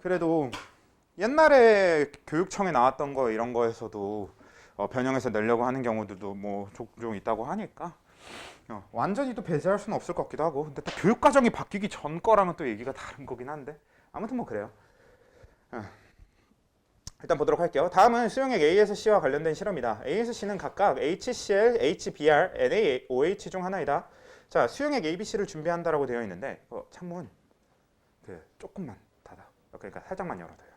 그래도 옛날에 교육청에 나왔던 거 이런 거에서도 변형해서 내려고 하는 경우들도 뭐 종종 있다고 하니까 완전히 또 배제할 수는 없을 것 같기도 하고. 근데 또 교육 과정이 바뀌기 전 거랑은 또 얘기가 다른 거긴 한데 아무튼 뭐 그래요. 일단 보도록 할게요. 다음은 수용액 A에서 C와 관련된 실험이다. A에서 C는 각각 HCl, HBr, NaOH 중 하나이다. 자, 수용액 A, B, C를 준비한다라고 되어 있는데 창문 조금만 닫아. 그러니까 살짝만 열어둬요.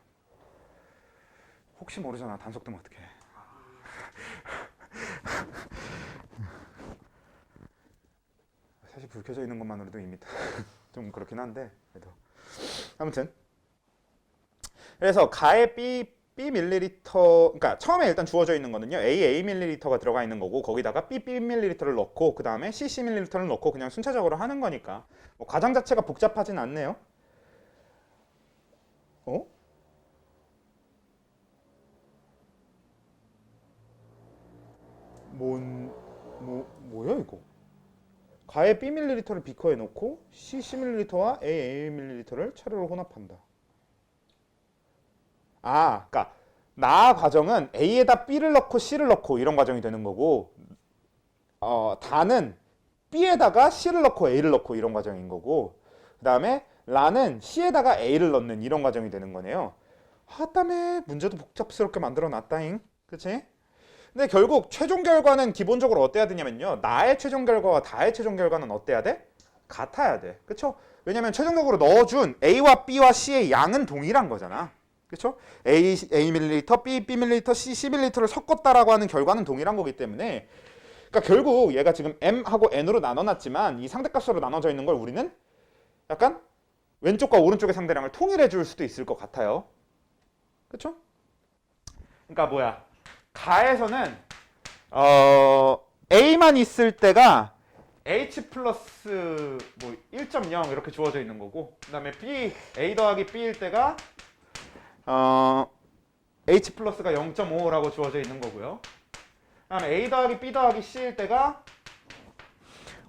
혹시 모르잖아. 단속 뜨면 어떡해. 사실 불 켜져 있는 것만으로도 이미 좀 그렇긴 한데 그래도 아무튼 그래서 가에 B 밀리리터, 그러니까 처음에 일단 주어져 있는 거는요 A 밀리리터가 들어가 있는 거고 거기다가 B 밀리리터를 넣고 그 다음에 C 밀리리터를 넣고 그냥 순차적으로 하는 거니까 뭐 과정 자체가 복잡하진 않네요. 뭐야 이거? 가에 B 밀리리터를 비커에 넣고 C 밀리리터와 A 밀리리터를 차례로 혼합한다. 그러니까 나 과정은 A에다 B를 넣고 C를 넣고 이런 과정이 되는 거고 다는 B에다가 C를 넣고 A를 넣고 이런 과정인 거고 그 다음에 라는 C에다가 A를 넣는 이런 과정이 되는 거네요. 하다음에 문제도 복잡스럽게 만들어 놨다잉. 그치? 근데 결국 최종 결과는 기본적으로 어때야 되냐면요 나의 최종 결과와 다의 최종 결과는 어때야 돼? 같아야 돼. 그쵸? 왜냐면 최종적으로 넣어준 A와 B와 C의 양은 동일한 거잖아. 그렇죠? A 밀리리터, B 밀리리터, C 밀리리터를 섞었다라고 하는 결과는 동일한 거기 때문에 그러니까 결국 얘가 지금 M하고 N으로 나눠놨지만 이 상대값으로 나눠져 있는 걸 우리는 약간 왼쪽과 오른쪽의 상대량을 통일해 줄 수도 있을 것 같아요. 그렇죠? 그러니까 뭐야? 가에서는 A만 있을 때가 H 플러스 뭐 1.0 이렇게 주어져 있는 거고 그 다음에 A 더하기 B일 때가 H 플러스가 0.5라고 주어져 있는 거고요. 그다음에 A 더하기 B 더하기 C일 때가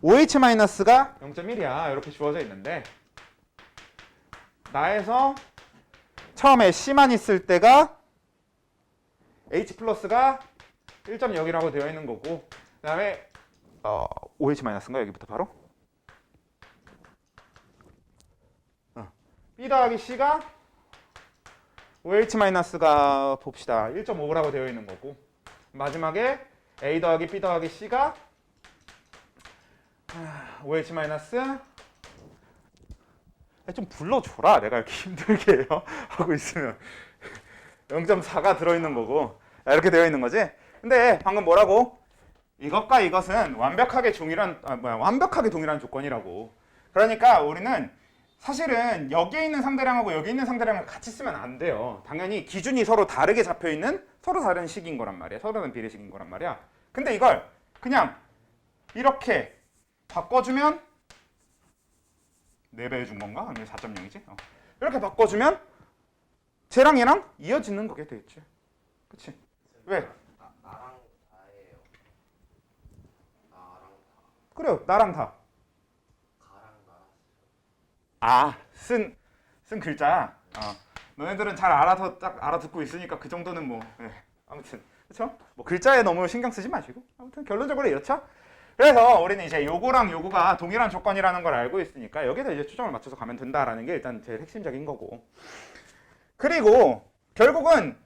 OH 마이너스가 0.1이야. 이렇게 주어져 있는데 나에서 처음에 C만 있을 때가 H 플러스가 1.0이라고 되어 있는 거고 그다음에 OH 마이너스인가 여기부터 바로 B 더하기 C가 OH-가 봅시다. 1.5라고 되어 있는 거고 마지막에 A 더하기 B 더하기 C가 OH- 좀 불러줘라. 내가 이렇게 힘들게 해요. 하고 있으면 0.4가 들어있는 거고 이렇게 되어 있는 거지. 근데 방금 뭐라고? 이것과 이것은 완벽하게 동일한 조건이라고. 그러니까 우리는 사실은 여기에 있는 상대량하고 여기 있는 상대량을 같이 쓰면 안 돼요. 당연히 기준이 서로 다르게 잡혀있는 서로 다른 식인 거란 말이야. 서로 다른 비례식인 거란 말이야. 근데 이걸 그냥 이렇게 바꿔주면 4배 해준 건가? 아니면 4.0이지? 이렇게 바꿔주면 쟤랑 얘랑 이어지는 거게 되겠지. 그치? 왜? 나랑 다예요. 나랑 다. 그래요. 나랑 다. 가랑 나. 쓴 글자야. 너네들은 잘 알아서 딱 알아듣고 있으니까 그 정도는 뭐 아무튼 그렇죠? 뭐 글자에 너무 신경 쓰지 마시고 아무튼 결론적으로 이렇죠. 그래서 우리는 이제 요거랑 요거가 동일한 조건이라는 걸 알고 있으니까 여기서 이제 초점을 맞춰서 가면 된다라는 게 일단 제일 핵심적인 거고. 그리고 결국은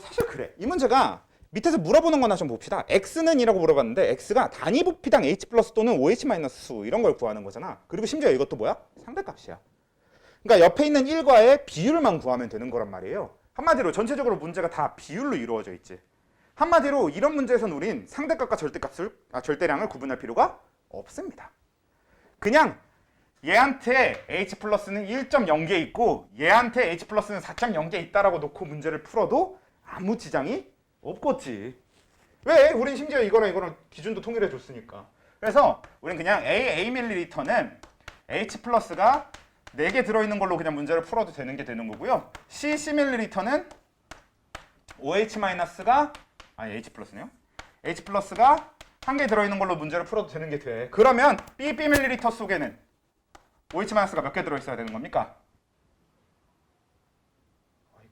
사실 그래. 이 문제가 밑에서 물어보는 거나 좀 봅시다. x는 이라고 물어봤는데 x가 단위 부피당 h 플러스 또는 OH 마이너스 수 이런 걸 구하는 거잖아. 그리고 심지어 이것도 뭐야? 상대값이야. 그러니까 옆에 있는 1과의 비율만 구하면 되는 거란 말이에요. 한마디로 전체적으로 문제가 다 비율로 이루어져 있지. 한마디로 이런 문제에서는 우린 상대값과 절대량을 구분할 필요가 없습니다. 그냥 얘한테 h 플러스는 1.0개 있고 얘한테 h 플러스는 4.0개 있다라고 놓고 문제를 풀어도 아무 지장이 없겠지. 왜? 우린 심지어 이거랑 기준도 통일해 줬으니까. 그래서 우린 그냥 A 밀리리터는 H 플러스가 4개 들어있는 걸로 그냥 문제를 풀어도 되는 게 되는 거고요. C 밀리리터는 OH 마이너스가 H 플러스네요. H 플러스가 1개 들어있는 걸로 문제를 풀어도 되는 게 돼. 그러면 B 밀리리터 속에는 OH 마이너스가 몇 개 들어있어야 되는 겁니까?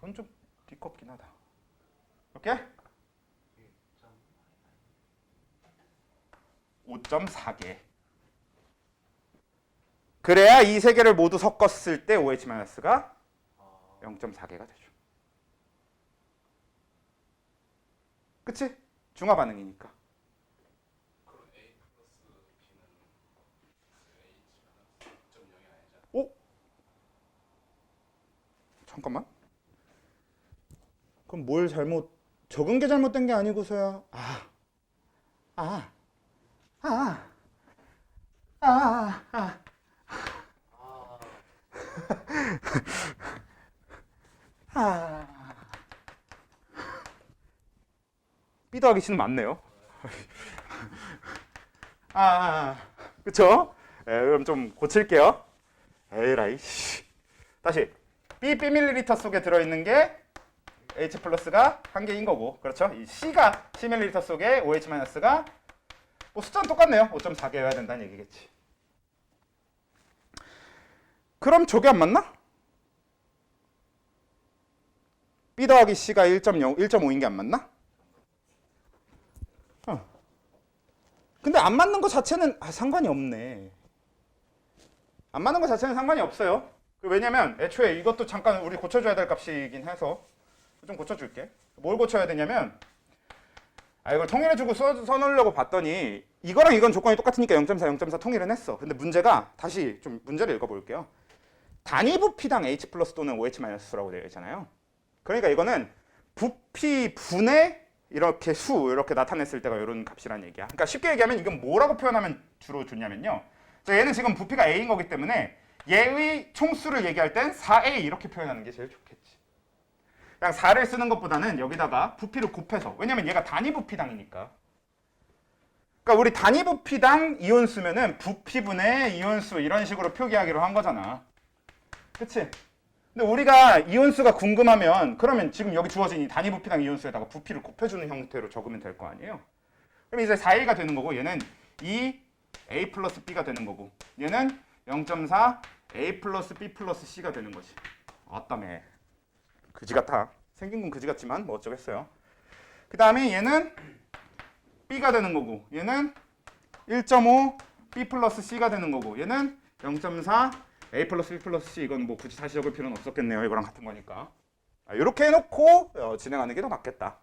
그건 좀 띠껍긴 하다. 이렇게 5.4개. 그래야 이 세 개를 모두 섞었을 때 OH-가 0.4개가 되죠. 그치? 중화 반응이니까. 그럼 A 플러스 B는 H 0.0이 아니잖아. 오? 잠깐만. 그럼 뭘 잘못 적은 게 잘못된 게 아니고서야 아. 아. 아. 아. 아. 아. B 더하기 C는 맞네요. 그쵸? 그럼 좀 고칠게요. 에라이 씨. 다시 B 밀리리터 속에 들어있는 게 H 플러스가 한 개인 거고, 그렇죠? 이 C가 C 밀리리터 속에 OH 마이너스가 뭐 숫자는 똑같네요. 5.4개여야 된다는 얘기겠지. 그럼 저게 안 맞나? B 더하기 C가 1.0, 1.5인 게 안 맞나? 근데 안 맞는 거 자체는 상관이 없네. 안 맞는 거 자체는 상관이 없어요. 왜냐면 애초에 이것도 잠깐 우리 고쳐줘야 될 값이긴 해서 좀 고쳐줄게. 뭘 고쳐야 되냐면 이걸 통일해주고 써놓으려고 봤더니 이거랑 이건 조건이 똑같으니까 0.4, 0.4 통일은 했어. 근데 문제가 다시 좀 문제를 읽어볼게요. 단위 부피당 H 플러스 또는 OH 마이너스라고 되어 있잖아요. 그러니까 이거는 부피 분의 이렇게 수 이렇게 나타냈을 때가 이런 값이란 얘기야. 그러니까 쉽게 얘기하면 이건 뭐라고 표현하면 주로 좋냐면요. 자, 얘는 지금 부피가 A인 거기 때문에 얘의 총수를 얘기할 땐 4A 이렇게 표현하는 게 제일 좋겠지. 그냥 4를 쓰는 것보다는 여기다가 부피를 곱해서, 왜냐면 얘가 단위 부피당이니까. 그러니까 우리 단위 부피당 이온수면은 부피분의 이온수 이런 식으로 표기하기로 한 거잖아. 그치? 근데 우리가 이온수가 궁금하면 그러면 지금 여기 주어진 이 단위 부피당 이온수에다가 부피를 곱해주는 형태로 적으면 될 거 아니에요? 그럼 이제 4A가 되는 거고 얘는 2A 플러스 B가 되는 거고 얘는 0.4 A 플러스 B 플러스 C가 되는 거지. 어따매 그지 같아. 생긴 건 그지 같지만 뭐 어쩌겠어요. 그 다음에 얘는 B가 되는 거고 얘는 1.5 B 플러스 C가 되는 거고 얘는 0.4 A 플러스 B 플러스 C. 이건 뭐 굳이 다시 적을 필요는 없었겠네요. 이거랑 같은 거니까. 이렇게 해놓고 진행하는 게 더 낫겠다.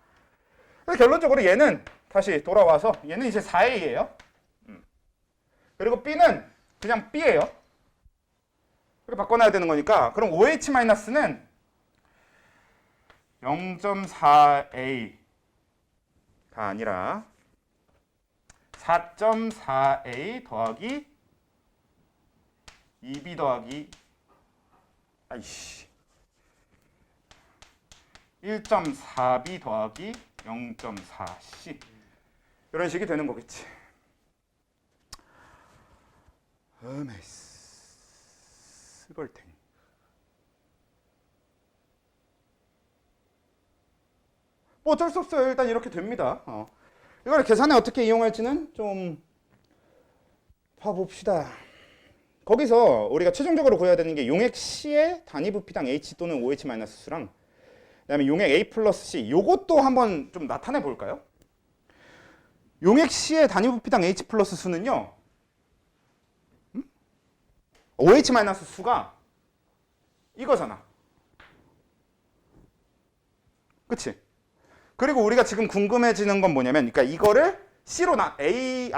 그래서 결론적으로 얘는 다시 돌아와서 얘는 이제 4A예요. 그리고 B는 그냥 B예요. 이렇게 바꿔놔야 되는 거니까 그럼 OH-는 0.4A가 아니라 4.4A 더하기 2B 더하기 1.4B 더하기 0.4C 이런 식이 되는 거겠지. 스걸탱. 뭐 어쩔 수 없어요. 일단 이렇게 됩니다. 이걸 계산에 어떻게 이용할지는 좀 봐봅시다. 거기서 우리가 최종적으로 구해야 되는 게 용액 C의 단위 부피당 H 또는 OH-수랑 그다음에 용액 A 플러스 C 요것도 한번 좀 나타내 볼까요? 용액 C의 단위 부피당 H 플러스 수는요. OH-수가 이거잖아. 그치? 그리고 우리가 지금 궁금해지는 건 뭐냐면 그러니까 이거를 C로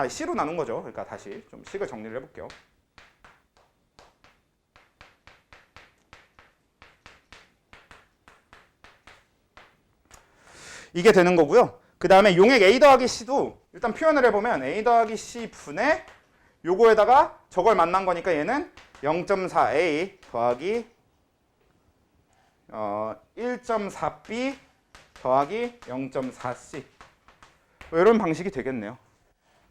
C로 나눈 거죠. 그러니까 다시 좀 식을 정리를 해볼게요. 이게 되는 거고요. 그 다음에 용액 A 더하기 C도 일단 표현을 해보면 A 더하기 C 분의 요거에다가 저걸 만난 거니까 얘는 0.4A 더하기 1.4B 더하기 0.4C 이런 방식이 되겠네요.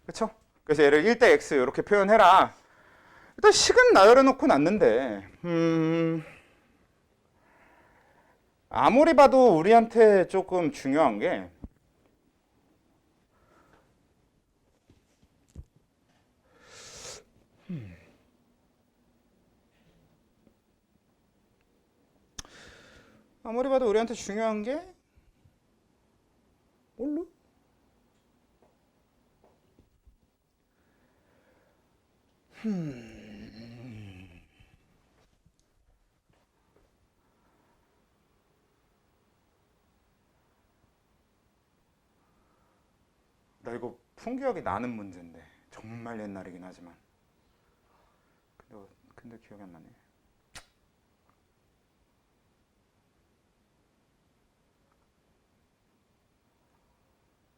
그렇죠? 그래서 얘를 1대 X 이렇게 표현해라. 일단 식은 나열해 놓고 놨는데 아무리 봐도 우리한테 조금 중요한 게 아무리 봐도 우리한테 중요한 게 뭘로? 나 이거 풍기억이 나는 문제인데 정말 옛날이긴 하지만 근데 기억이 안 나네.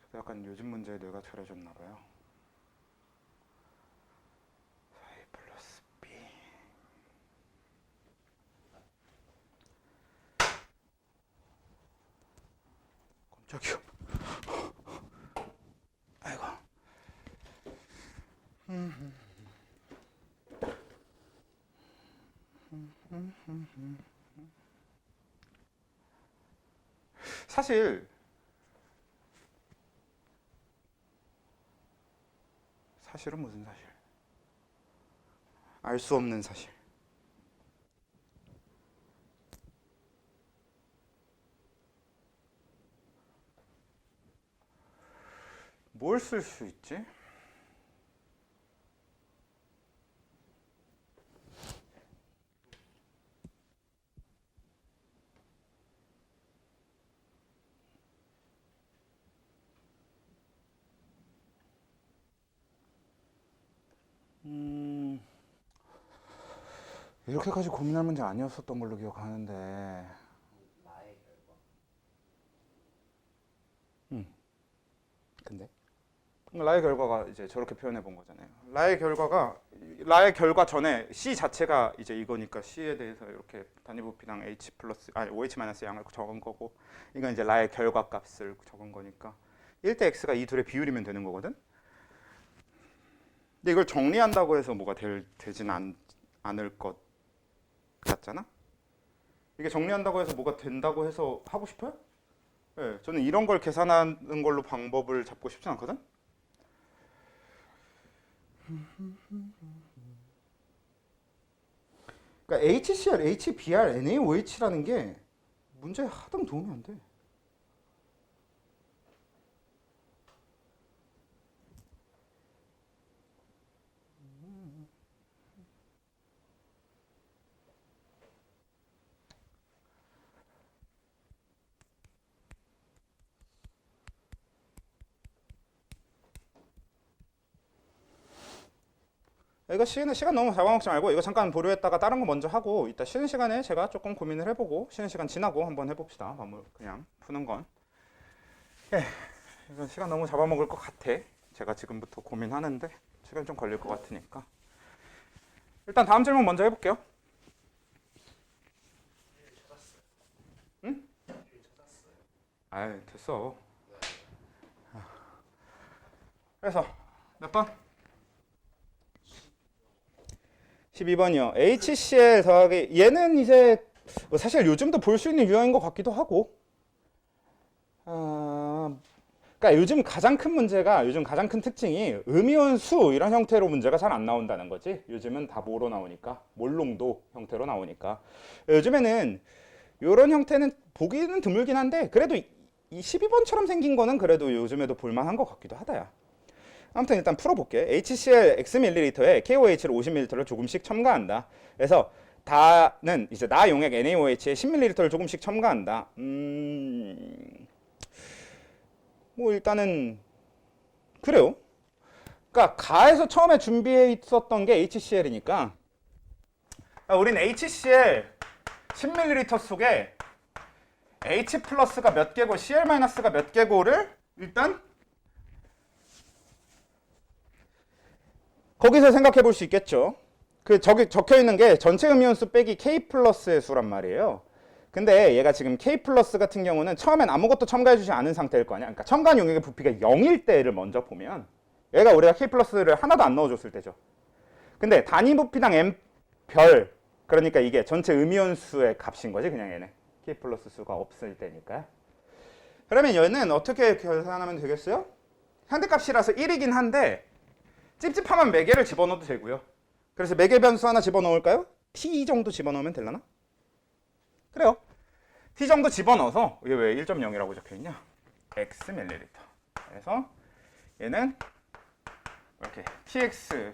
저도 약간 요즘 문제에 뇌가 차려졌나 봐요. 4a 플러스 b. 깜짝이야. 아이고. 사실은 무슨 사실? 알 수 없는 사실. 뭘 쓸 수 있지? 이렇게까지 고민할 문제 아니었었던 걸로 기억하는데. 나의 결과. 근데 라의 결과가 이제 저렇게 표현해 본 거잖아요. 라의 결과 전에 C 자체가 이제 이거니까 C에 대해서 이렇게 단위부피당 H 플러스 OH 마이너스 양을 적은 거고, 이건 이제 라의 결과 값을 적은 거니까 1대 X가 이 둘의 비율이면 되는 거거든. 근데 이걸 정리한다고 해서 뭐가 되진 않을 것 같잖아. 이게 정리한다고 해서 뭐가 된다고 해서 하고 싶어요? 네, 저는 이런 걸 계산하는 걸로 방법을 잡고 싶진 않거든. 그러니까 HCl, HBr, NaOH라는 게 문제에 하등 도움이 안 돼. 이거 시간 너무 잡아먹지 말고 이거 잠깐 보류했다가 다른 거 먼저 하고, 이따 쉬는 시간에 제가 조금 고민을 해보고 쉬는 시간 지나고 한번 해봅시다. 그냥 푸는 건. 이거 시간 너무 잡아먹을 것 같아. 제가 지금부터 고민하는데 시간 좀 걸릴 것 같으니까 일단 다음 질문 먼저 해볼게요. 응? 아이 됐어. 그래서 몇 번? 12번이요. HCl 더하기, 얘는 이제 뭐 사실 요즘도 볼 수 있는 유형인 것 같기도 하고, 그러니까 요즘 가장 큰 특징이 음이온 수 이런 형태로 문제가 잘 안 나온다는 거지. 요즘은 다 뭐로 나오니까, 몰농도 형태로 나오니까. 요즘에는 이런 형태는 보기는 드물긴 한데 그래도 이 12번처럼 생긴 거는 그래도 요즘에도 볼만한 것 같기도 하다야. 아무튼 일단 풀어볼게. HCl Xml에 KOH를 50ml를 조금씩 첨가한다. 그래서 다는 이제 나 용액 NaOH에 10ml를 조금씩 첨가한다. 뭐 일단은 그래요. 그러니까 가에서 처음에 준비해 있었던 게 HCl이니까 우린 HCl 10ml 속에 H 플러스가 몇 개고 Cl 마이너스가 몇 개고를 일단 거기서 생각해 볼 수 있겠죠. 저기 적혀 있는 게 전체 음이온수 빼기 K 플러스의 수란 말이에요. 근데 얘가 지금 K 플러스 같은 경우는 처음엔 아무것도 첨가해 주지 않은 상태일 거 아니야. 그러니까 첨가한 용액의 부피가 0일 때를 먼저 보면 얘가 우리가 K 플러스를 하나도 안 넣어줬을 때죠. 근데 단위 부피당 M 별, 그러니까 이게 전체 음이온수의 값인 거지 그냥 얘는. K 플러스 수가 없을 때니까. 그러면 얘는 어떻게 계산하면 되겠어요? 현대값이라서 1이긴 한데 찝찝하면 매개를 집어넣어도 되고요. 그래서 매개 변수 하나 집어넣을까요? t 정도 집어넣으면 되려나? 그래요. t 정도 집어넣어서 이게 왜 1.0이라고 적혀있냐? x 밀리리터. 그래서 얘는 이렇게 tx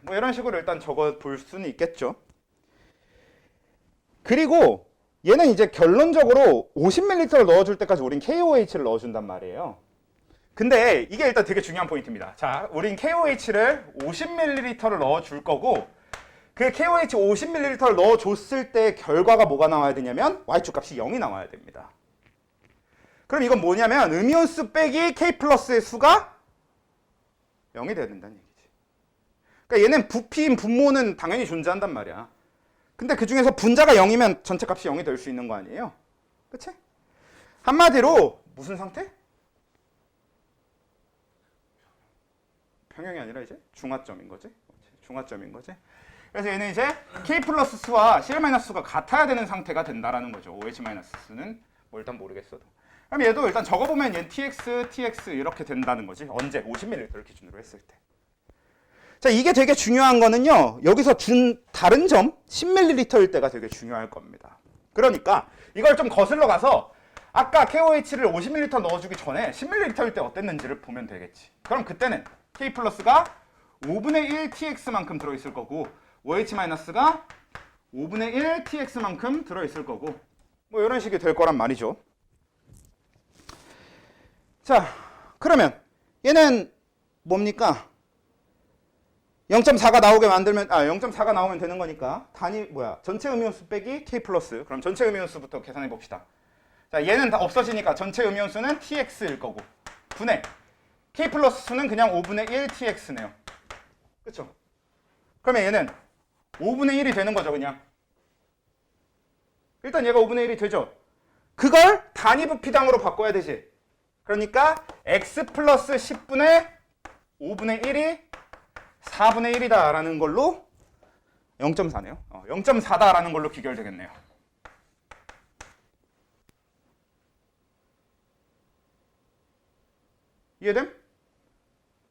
뭐 이런 식으로 일단 적어 볼 수는 있겠죠. 그리고 얘는 이제 결론적으로 50ml를 넣어줄 때까지 우린 KOH를 넣어준단 말이에요. 근데 이게 일단 되게 중요한 포인트입니다. 자, 우린 KOH를 50ml를 넣어줄 거고 그 KOH 50ml를 넣어줬을 때 결과가 뭐가 나와야 되냐면 Y축 값이 0이 나와야 됩니다. 그럼 이건 뭐냐면 음이온수 빼기 K 플러스의 수가 0이 돼야 된다는 얘기지. 그러니까 얘는 부피인 분모는 당연히 존재한단 말이야. 근데 그 중에서 분자가 0이면 전체 값이 0이 될 수 있는 거 아니에요? 그치? 한마디로 무슨 상태? 평형이 아니라 이제 중화점인 거지. 중화점인 거지. 그래서 얘는 이제 K 플러스 수와 CL 마이너스 수가 같아야 되는 상태가 된다라는 거죠. OH 마이너스 수는 뭐 일단 모르겠어도. 그럼 얘도 일단 적어보면 얘는 TX 이렇게 된다는 거지. 언제? 50ml를 기준으로 했을 때. 자, 이게 되게 중요한 거는요. 여기서 준 다른 점 10ml일 때가 되게 중요할 겁니다. 그러니까 이걸 좀 거슬러 가서 아까 KOH를 50ml 넣어주기 전에 10ml일 때 어땠는지를 보면 되겠지. 그럼 그때는 K 플러스가 5분의 1 TX만큼 들어있을 거고 OH 마이너스가 5분의 1 TX만큼 들어있을 거고 뭐 이런 식이 될 거란 말이죠. 자, 그러면 얘는 뭡니까? 0.4가 나오게 만들면 0.4가 나오면 되는 거니까 단위 전체 음이온수 빼기 K 플러스. 그럼 전체 음이온수부터 계산해 봅시다. 자, 얘는 다 없어지니까 전체 음이온수는 TX일 거고 분의 K 플러스 수는 그냥 5분의 1 TX네요. 그쵸? 그러면 얘는 5분의 1이 되는 거죠, 그냥. 일단 얘가 5분의 1이 되죠. 그걸 단위 부피당으로 바꿔야 되지. 그러니까 x 플러스 10분의 5분의 1이 4분의 1이다 라는 걸로 0.4네요. 0.4다 라는 걸로 귀결되겠네요. 이해됨?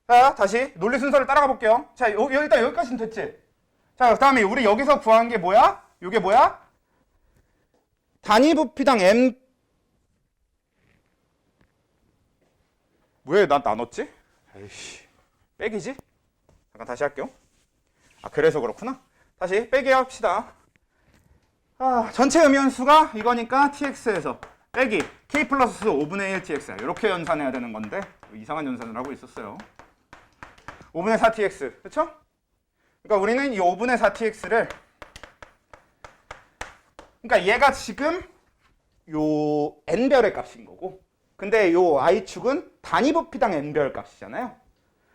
자, 다시 논리 순서를 따라가 볼게요. 자, 일단 여기까지는 됐지? 자, 그 다음에 우리 여기서 구한 게 뭐야? 이게 뭐야? 단위 부피당 m. 왜 나 나눴지? 에이씨, 빼기지? 잠깐 다시 할게요. 그래서 그렇구나. 다시 빼기 합시다. 전체 음이온수가 이거니까 tx에서 빼기 k 플러스 5분의 1 tx야. 이렇게 연산해야 되는 건데 이상한 연산을 하고 있었어요. 5분의 4 tx, 그렇죠? 그러니까 우리는 이 5분의 4 tx를 그러니까 얘가 지금 요 n별의 값인 거고 근데 요 y축은 단위 부피당 n별 값이잖아요.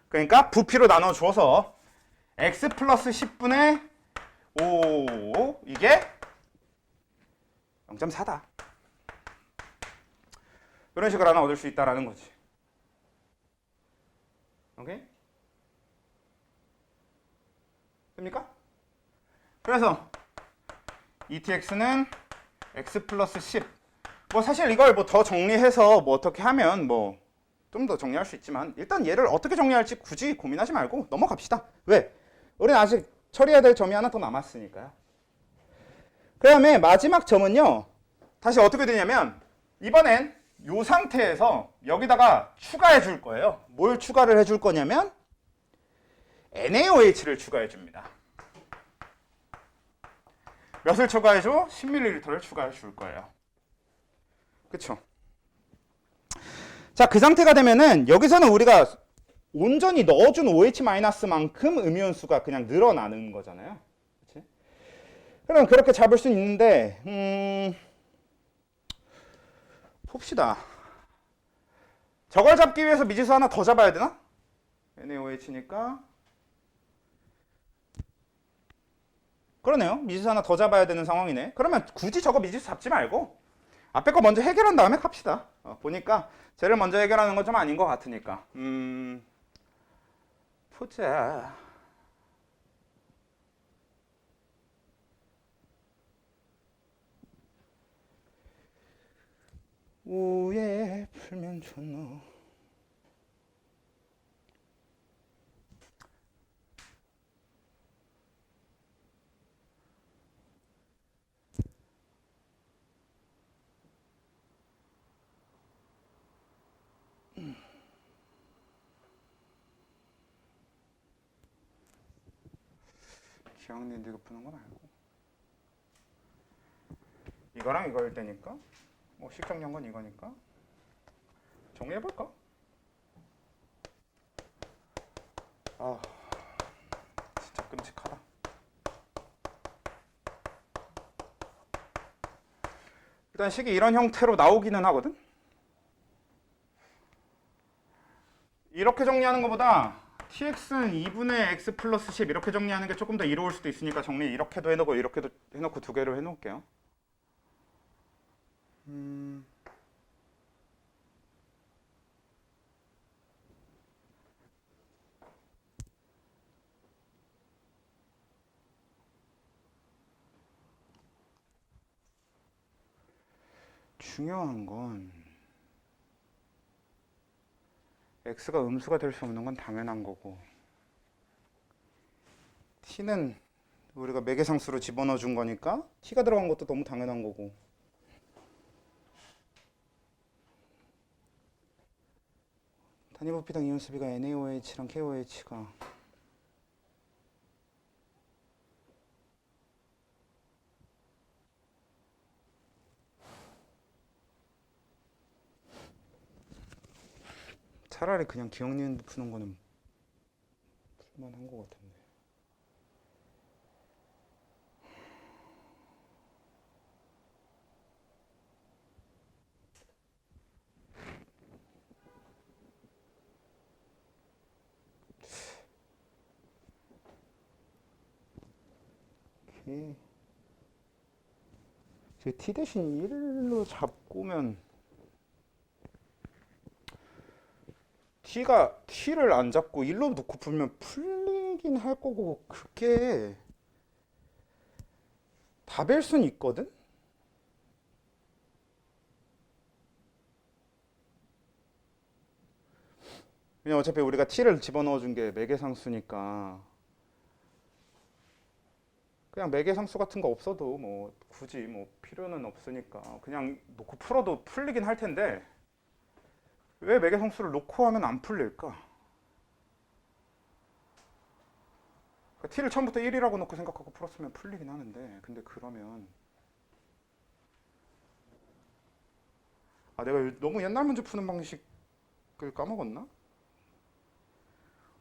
그러니까 부피로 나눠줘서 x 플러스 10분의 5 이게 0.4다. 이런 식으로 하나 얻을 수 있다라는 거지. 오케이? 됩니까? 그래서 ETX는 x 플러스 10. 뭐 사실 이걸 뭐 더 정리해서 뭐 어떻게 하면 뭐 좀 더 정리할 수 있지만 일단 얘를 어떻게 정리할지 굳이 고민하지 말고 넘어갑시다. 왜? 우리는 아직 처리해야 될 점이 하나 더 남았으니까요. 그 다음에 마지막 점은요. 다시 어떻게 되냐면 이번엔 이 상태에서 여기다가 추가해 줄 거예요. 뭘 추가를 해줄 거냐면 NaOH를 추가해 줍니다. 몇을 추가해줘? 10ml를 추가해 줄 거예요. 그쵸? 자, 그 상태가 되면은 여기서는 우리가 온전히 넣어준 OH-만큼 음이온수가 그냥 늘어나는 거잖아요. 그치? 그럼 그렇게 잡을 수 있는데 봅시다. 저걸 잡기 위해서 미지수 하나 더 잡아야 되나? NaOH니까 그러네요. 미지수 하나 더 잡아야 되는 상황이네. 그러면 굳이 저거 미지수 잡지 말고 앞에 거 먼저 해결한 다음에 갑시다. 보니까 쟤를 먼저 해결하는 건 좀 아닌 것 같으니까. 보자. 우에 풀면 좋노. 기억니은디귿 푸는 건 알고. 이거랑 이거일 때니까 뭐 식정리한 건 이거니까 정리해볼까? 아 진짜 끔찍하다. 일단 식이 이런 형태로 나오기는 하거든. 이렇게 정리하는 것보다 tx는 2분의 x 플러스 10 이렇게 정리하는 게 조금 더 이로울 수도 있으니까 정리 이렇게도 해놓고 이렇게도 해놓고 두 개로 해놓을게요. 중요한 건 x가 음수가 될 수 없는 건 당연한 거고 t는 우리가 매개상수로 집어넣어 준 거니까 t가 들어간 것도 너무 당연한 거고 단위부피당 이온수비가 NaOH랑 KOH가 차라리 그냥 기억니은도 푸는 거는 풀만한 것 같은데. t 대신 1로 잡고면 t를 안 잡고 1로 놓고 풀면 풀리긴 할 거고 그게 답일 순 있거든? 왜냐면 어차피 우리가 t를 집어넣어 준 게 매개상수니까 그냥 매개상수 같은 거 없어도 뭐 굳이 뭐 필요는 없으니까 그냥 놓고 풀어도 풀리긴 할 텐데 왜 매개상수를 놓고 하면 안 풀릴까? 그러니까 t를 처음부터 1이라고 놓고 생각하고 풀었으면 풀리긴 하는데 근데 그러면 내가 너무 옛날 문제 푸는 방식을 까먹었나?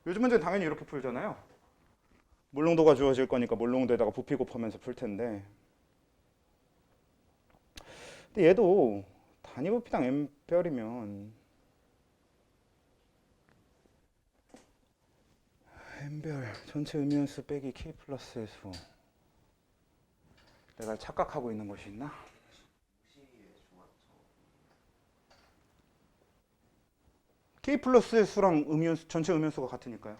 요즘 문제는 당연히 이렇게 풀잖아요. 몰롱도가 주어질 거니까 몰롱도에다가 부피 곱하면서 풀 텐데 근데 얘도 단위 부피당 n별이면 n별 전체 음연수 빼기 k 플러스의 수 내가 착각하고 있는 것이 있나? k 플러스의 수랑 음연수, 전체 음연수가 같으니까요.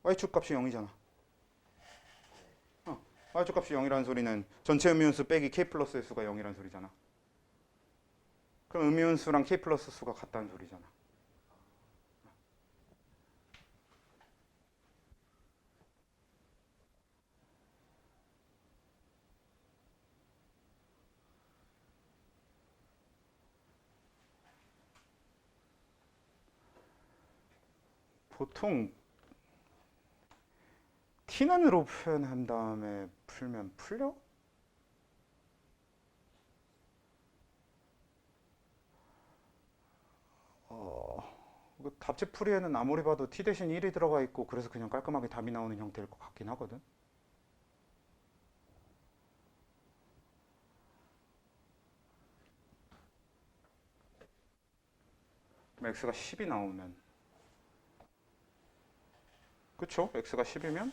y축 값이 0이잖아. y축 값이 0이라는 소리는 전체 음연수 빼기 k 플러스의 수가 0이라는 소리잖아. 그럼 음연수랑 k 플러스 수가 같다는 소리잖아. 보통 t는으로 표현한 다음에 풀면 풀려? 답지풀이에는 아무리 봐도 t 대신 1이 들어가 있고 그래서 그냥 깔끔하게 답이 나오는 형태일 것 같긴 하거든. x가 10이 나오면 그쵸? x가 10이면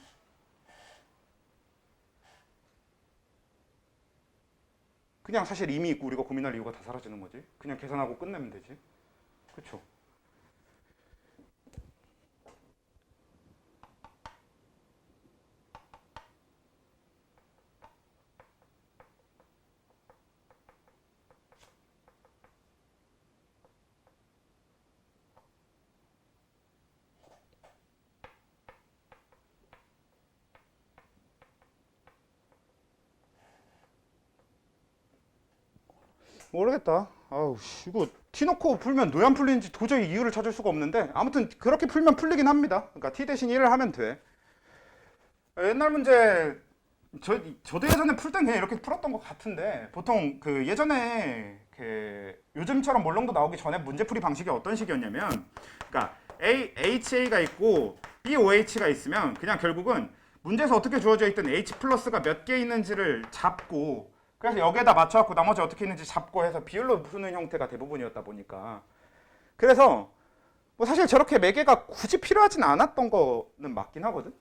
그냥 사실 이미 있고 우리가 고민할 이유가 다 사라지는 거지. 그냥 계산하고 끝내면 되지. 그쵸? 모르겠다. 아우 씨, 이거 t 놓고 풀면 왜 안 풀리는지 도저히 이유를 찾을 수가 없는데 아무튼 그렇게 풀면 풀리긴 합니다. 그러니까 t 대신 1을 하면 돼. 옛날 문제 저도 예전에 풀 땐 그냥 이렇게 풀었던 것 같은데 보통 그 예전에 그 요즘처럼 몰롱도 나오기 전에 문제풀이 방식이 어떤 식이었냐면 그러니까 HA가 있고 BOH가 있으면 그냥 결국은 문제에서 어떻게 주어져 있든 H 플러스가 몇 개 있는지를 잡고 그래서 여기에다 맞춰갖고 나머지 어떻게 있는지 잡고 해서 비율로 푸는 형태가 대부분이었다 보니까 그래서 뭐 사실 저렇게 매개가 굳이 필요하진 않았던 거는 맞긴 하거든.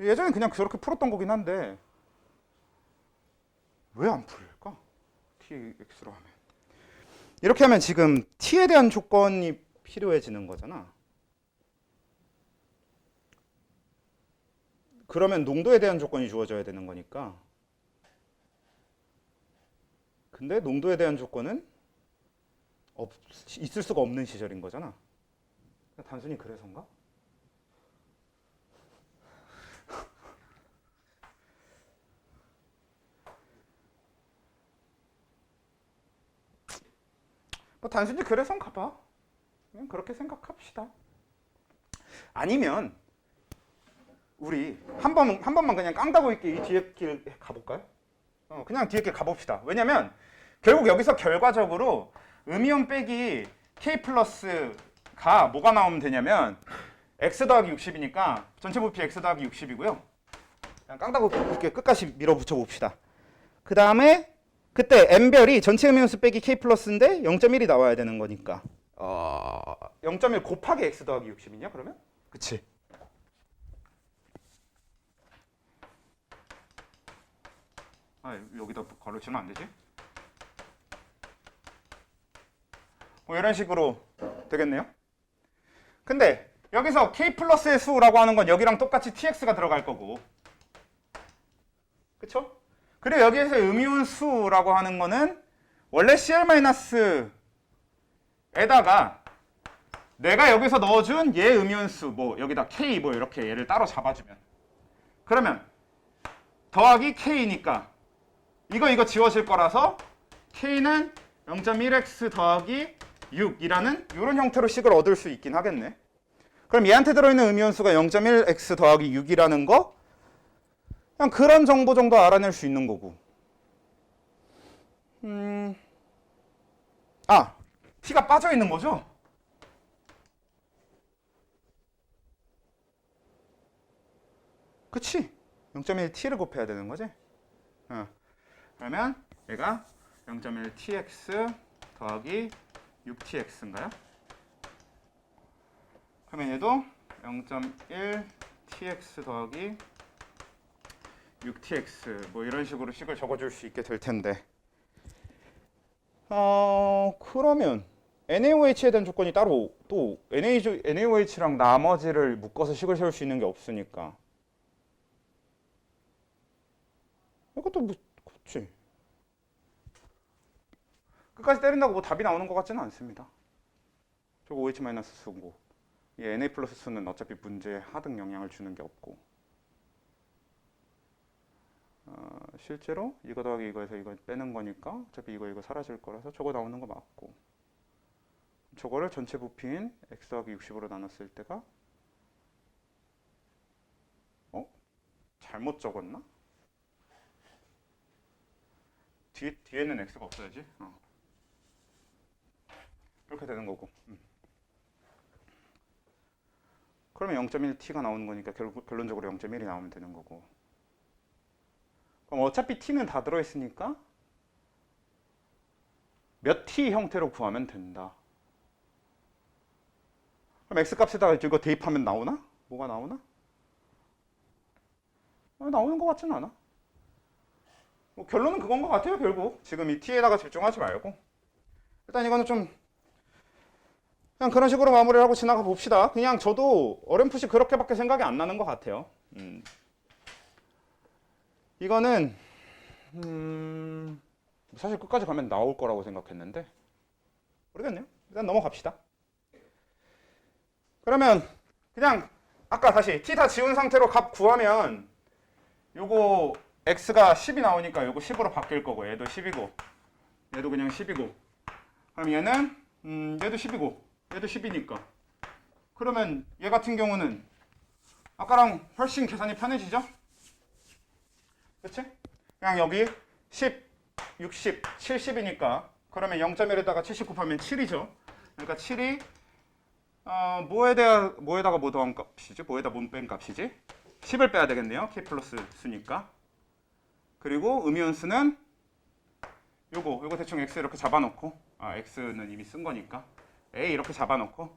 예전엔 그냥 저렇게 풀었던 거긴 한데 왜 안 풀릴까? tx로 하면 이렇게 하면 지금 t에 대한 조건이 필요해지는 거잖아. 그러면 농도에 대한 조건이 주어져야 되는 거니까 근데 농도에 대한 조건은 있을 수가 없는 시절인 거잖아. 단순히 그래서인가? 뭐 단순히 그래서인가 봐. 그냥 그렇게 생각합시다. 아니면 우리 한 번만 그냥 깡다고 있게 이 뒤에 길 가볼까요? 그냥 뒤에 길 가봅시다. 왜냐면 결국 여기서 결과적으로 음이온 빼기 K 플러스가 뭐가 나오면 되냐면 X 더하기 60이니까 전체 부피 X 더하기 60이고요. 그냥 깡다고 이렇게 끝까지 밀어붙여 봅시다. 그 다음에 그때 N별이 전체 음이온수 빼기 K 플러스인데 0.1이 나와야 되는 거니까 0.1 곱하기 X 더하기 60이냐 그러면? 그치? 여기다 가로치면 안 되지? 뭐 이런 식으로 되겠네요. 근데 여기서 K 플러스의 수라고 하는 건 여기랑 똑같이 TX가 들어갈 거고 그쵸? 그리고 여기에서 음이온 수라고 하는 거는 원래 CL-에다가 내가 여기서 넣어준 얘 음이온 수 뭐 여기다 K 뭐 이렇게 얘를 따로 잡아주면 그러면 더하기 K니까 이거 지워질 거라서 K는 0.1x 더하기 6이라는 이런 형태로 식을 얻을 수 있긴 하겠네. 그럼 얘한테 들어있는 음이온수가 0.1x 더하기 6이라는 거 그냥 그런 정보 정도 알아낼 수 있는 거고 t가 빠져 있는 거죠? 그치? 0.1t를 곱해야 되는 거지? 그러면 얘가 0.1tx 더하기 6tx인가요? 그러면 얘도 0.1tx 더하기 6tx 뭐 이런 식으로 식을 적어줄 수 있게 될 텐데 그러면 NaOH에 대한 조건이 따로 또 NaOH랑 나머지를 묶어서 식을 세울 수 있는 게 없으니까 이것도 뭐 그렇지 끝까지 때린다고 뭐 답이 나오는 것 같지는 않습니다. 저거 OH-수고 이 Na 플러스 수는 어차피 문제에 하등 영향을 주는 게 없고 실제로 이거 더하기 이거에서 이거 빼는 거니까 어차피 이거 사라질 거라서 저거 나오는 거 맞고 저거를 전체 부피인 x 더하기 60으로 나눴을 때가 잘못 적었나? 뒤에는 x가 없어야지. 이렇게 되는 거고. 그러면 0.1t가 나오는 거니까 결론적으로 0.1이 나오면 되는 거고. 그럼 어차피 t는 다 들어있으니까 몇 t 형태로 구하면 된다. 그럼 x 값에다가 이거 대입하면 나오나? 뭐가 나오나? 나오는 것 같지는 않아. 뭐 결론은 그건 것 같아요. 결국 지금 이 t에다가 집중하지 말고 일단 이거는 좀 그냥 그런 식으로 마무리를 하고 지나가 봅시다. 그냥 저도 어렴풋이 그렇게밖에 생각이 안 나는 것 같아요. 이거는 사실 끝까지 가면 나올 거라고 생각했는데 모르겠네요. 일단 넘어갑시다. 그러면 그냥 아까 다시 t 다 지운 상태로 값 구하면 요거 x가 10이 나오니까 요거 10으로 바뀔 거고 얘도 10이고 얘도 그냥 10이고 그럼 얘는 얘도 10이고 얘도 10이니까 그러면 얘 같은 경우는 아까랑 훨씬 계산이 편해지죠? 그치? 그냥 여기 10, 60, 70이니까 그러면 0.1에다가 70 곱하면 7이죠. 그러니까 7이 뭐에다가 뭐 더한 값이지? 뭐에다 못 뺀 값이지? 10을 빼야 되겠네요. K 플러스 수니까. 그리고 음이온수는 요거 대충 X 이렇게 잡아놓고 X는 이미 쓴 거니까 A 이렇게 잡아놓고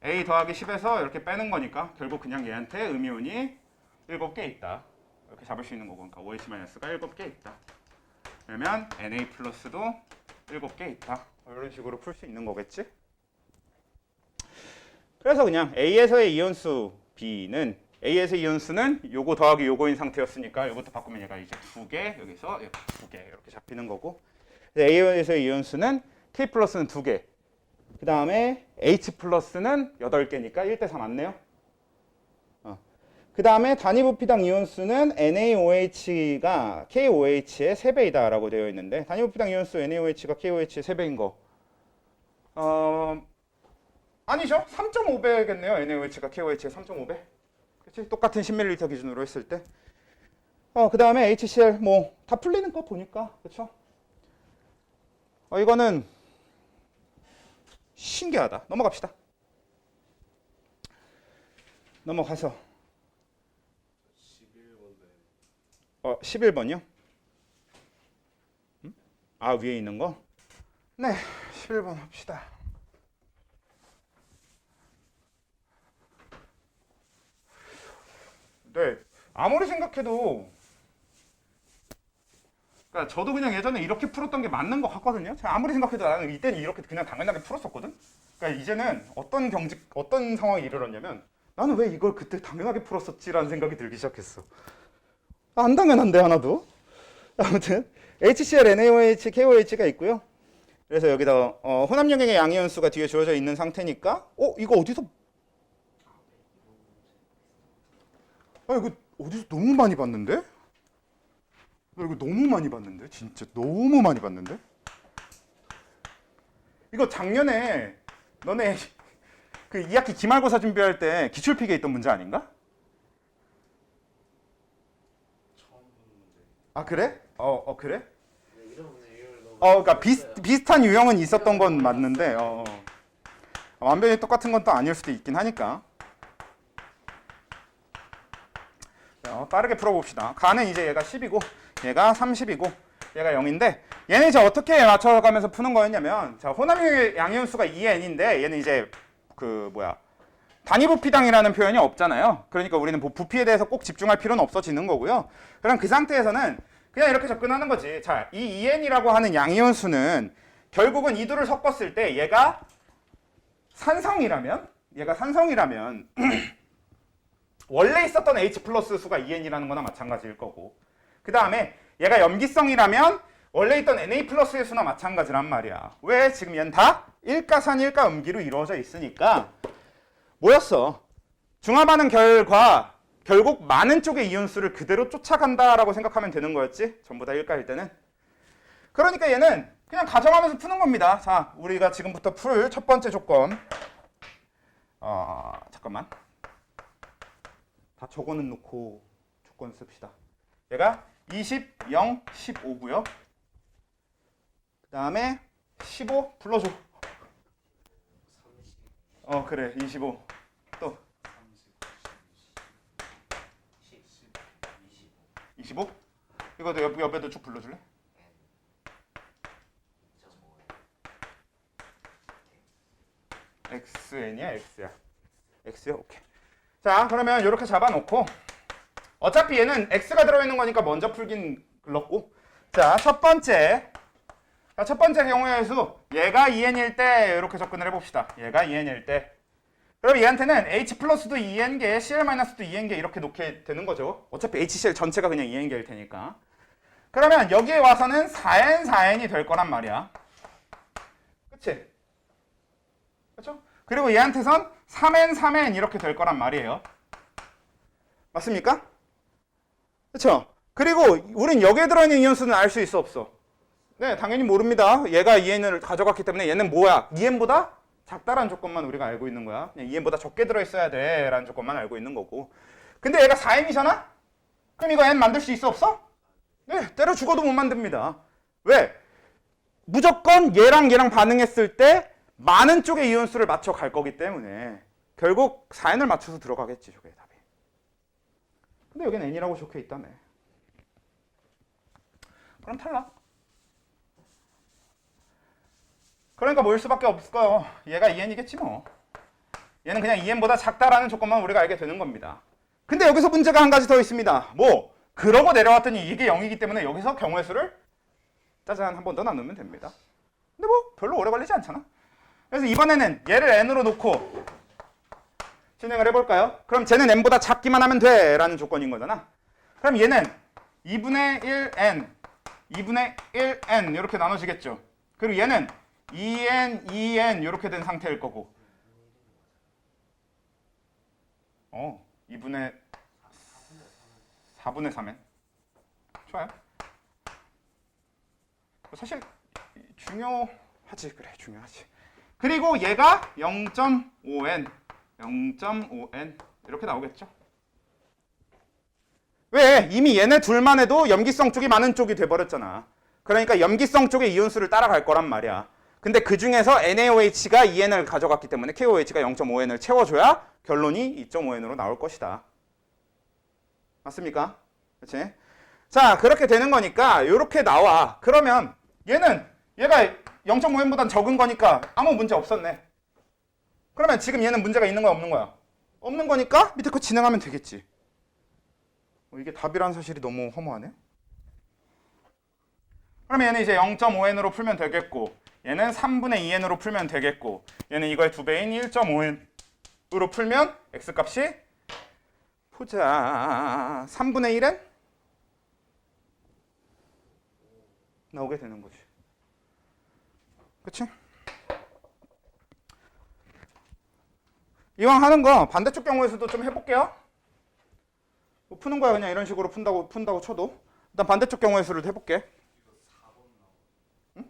A 더하기 10에서 이렇게 빼는 거니까 결국 그냥 얘한테 음이온이 7개 있다. 이렇게 잡을 수 있는 거고 그러니까 OH-가 7개 있다. 그러면 Na 플러스도 7개 있다. 이런 식으로 풀 수 있는 거겠지? 그래서 그냥 A에서의 이온수 B는 A에서의 이온수는 요거 더하기 요거인 상태였으니까 요것도 바꾸면 얘가 이제 2개 여기서 2개 이렇게 잡히는 거고 A에서의 이온수는 K 플러스는 2개 그 다음에 H 플러스는 8개니까 1대4 맞네요. 그 다음에 단위부피당 이온수는 NaOH가 KOH의 3배이다 라고 되어 있는데 단위부피당 이온수 NaOH가 KOH의 3배인 거 아니죠? 3.5배겠네요. NaOH가 KOH의 3.5배 그치? 똑같은 10ml 기준으로 했을 때 그 다음에 HCl 뭐 다 풀리는 거 보니까 그쵸? 이거는 신기하다. 넘어갑시다. 넘어가서 11번이요? 위에 있는 거? 네, 11번 합시다. 네, 아무리 생각해도 그러니까 저도 그냥 예전에 이렇게 풀었던 게 맞는 것 같거든요. 제가 아무리 생각해도 나는 이때는 이렇게 그냥 당연하게 풀었었거든. 그러니까 이제는 어떤 상황이 이르렀냐면 나는 왜 이걸 그때 당연하게 풀었었지라는 생각이 들기 시작했어. 안 당연한데 하나도. 아무튼 HCl, NaOH, KOH가 있고요. 그래서 여기다 혼합용액의 양이온수가 뒤에 주어져 있는 상태니까 이거 어디서 이거 어디서 너무 많이 봤는데? 나 이거 너무 많이 봤는데? 진짜 너무 많이 봤는데? 이거 작년에 너네 그 2학기 기말고사 준비할 때 기출필기에 있던 문제 아닌가? 처음 보는 문제. 아 그래? 그래? 네, 이런 문제 유형을 너무. 그러니까 비슷한 유형은 있었던 건 맞는데 완전히 똑같은 건 또 아닐 수도 있긴 하니까. 빠르게 풀어봅시다. 가는 이제 얘가 10이고 얘가 30이고 얘가 0인데 얘는 이제 어떻게 맞춰가면서 푸는 거였냐면 자 혼합용의 양이온수가 2n인데 얘는 이제 단위부피당이라는 표현이 없잖아요. 그러니까 우리는 부피에 대해서 꼭 집중할 필요는 없어지는 거고요. 그럼 그 상태에서는 그냥 이렇게 접근하는 거지. 자, 이 2n이라고 하는 양이온수는 결국은 이 둘을 섞었을 때 얘가 산성이라면 원래 있었던 H 플러스 수가 2n이라는 거나 마찬가지일 거고 그 다음에 얘가 염기성이라면 원래 있던 Na 플러스의 수나 마찬가지란 말이야. 왜? 지금 얘는 다 일가산일가 음기로 이루어져 있으니까 뭐였어? 중합하는 결과 결국 많은 쪽의 이온수를 그대로 쫓아간다라고 생각하면 되는 거였지? 전부 다 일가일 때는. 그러니까 얘는 그냥 가정하면서 푸는 겁니다. 자, 우리가 지금부터 풀 첫 번째 조건 잠깐만 다 적어는 놓고 조건 씁시다. 얘가 20, 0, 15고요. 그 다음에 15 불러줘. 30. 그래 25. 또 30, 10, 25. 25? 이것도 옆에도 쭉 불러줄래? XN이야 X야? X야? 오케이. 자 그러면 이렇게 잡아놓고 어차피 얘는 X가 들어있는 거니까 먼저 풀긴 글렀고 자 첫 번째 경우의 수 얘가 2n일 때 이렇게 접근을 해봅시다. 얘가 2n일 때 그럼 얘한테는 H 플러스도 2n개 Cl 마이너스도 2n개 이렇게 놓게 되는 거죠. 어차피 HCl 전체가 그냥 2n개일 테니까. 그러면 여기에 와서는 4n, 4n이 될 거란 말이야. 그치? 그렇죠? 그리고 얘한테선 3n, 3n 이렇게 될 거란 말이에요. 맞습니까? 그렇죠? 그리고 우린 여기에 들어있는 이온수는 알 수 있어 없어? 네, 당연히 모릅니다. 얘가 2n을 가져갔기 때문에 얘는 뭐야? 2n보다 작다라는 조건만 우리가 알고 있는 거야. 그냥 2n보다 적게 들어있어야 돼 라는 조건만 알고 있는 거고. 근데 얘가 4n이잖아? 그럼 이거 n 만들 수 있어 없어? 네, 때려 죽어도 못 만듭니다. 왜? 무조건 얘랑 반응했을 때 많은 쪽의 이온수를 맞춰 갈 거기 때문에 결국 4n을 맞춰서 들어가겠지, 저게 답이. 근데 여기는 n이라고 적혀 있다며. 그럼 탈락. 그러니까 뭐일 수밖에 없어요. 얘가 2n이겠지 뭐. 얘는 그냥 2n보다 작다라는 조건만 우리가 알게 되는 겁니다. 근데 여기서 문제가 한 가지 더 있습니다. 뭐 그러고 내려왔더니 이게 0이기 때문에 여기서 경우의 수를 짜잔 한 번 더 나누면 됩니다. 근데 뭐 별로 오래 걸리지 않잖아. 그래서 이번에는 얘를 n으로 놓고 진행을 해볼까요? 그럼 쟤는 n보다 작기만 하면 돼 라는 조건인 거잖아. 그럼 얘는 2분의 1n 2분의 1n 이렇게 나눠지겠죠. 그리고 얘는 2n, 2n 이렇게 된 상태일 거고 2분의 4분의 3n 좋아요. 사실 중요하지. 그래, 중요하지. 그리고 얘가 0.5n 0.5n 이렇게 나오겠죠. 왜? 이미 얘네 둘만 해도 염기성 쪽이 많은 쪽이 돼버렸잖아. 그러니까 염기성 쪽의 이온수를 따라갈 거란 말이야. 근데 그 중에서 NaOH가 2n을 가져갔기 때문에 KOH가 0.5n을 채워줘야 결론이 2.5n으로 나올 것이다. 맞습니까? 그렇지? 자, 그렇게 되는 거니까 이렇게 나와. 그러면 얘가 0.5n보단 적은 거니까 아무 문제 없었네. 그러면 지금 얘는 문제가 있는 거야 없는 거야? 없는 거니까 밑에 거 진행하면 되겠지. 이게 답이라는 사실이 너무 허무하네. 그러면 얘는 이제 0.5n으로 풀면 되겠고 얘는 3분의 2n으로 풀면 되겠고 얘는 이거의 2배인 1.5n으로 풀면 x값이 보자 3분의 1n 나오게 되는 거지. 그치? 이왕 하는 거 반대쪽 경우에서도 좀 해볼게요. 뭐 푸는 거야 그냥 이런 식으로 푼다고 쳐도 일단 반대쪽 경우의 수를 해볼게. 응?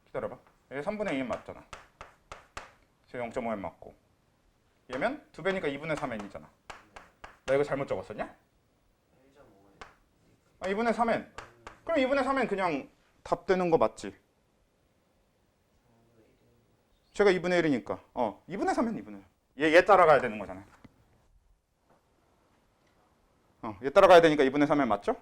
기다려봐. 얘 3분의 2n 맞잖아. 쟤 0.5n 맞고 얘면 2배니까 2분의 3n이잖아. 나 이거 잘못 적었었냐? 2분의 3n. 그럼 2분의 3n 그냥 답 되는 거 맞지? 제가 2분의 1이니까 2분의 3은 2분의 1. 얘 따라가야 되는 거잖아요. 얘 따라가야 되니까 2분의 3은 맞죠?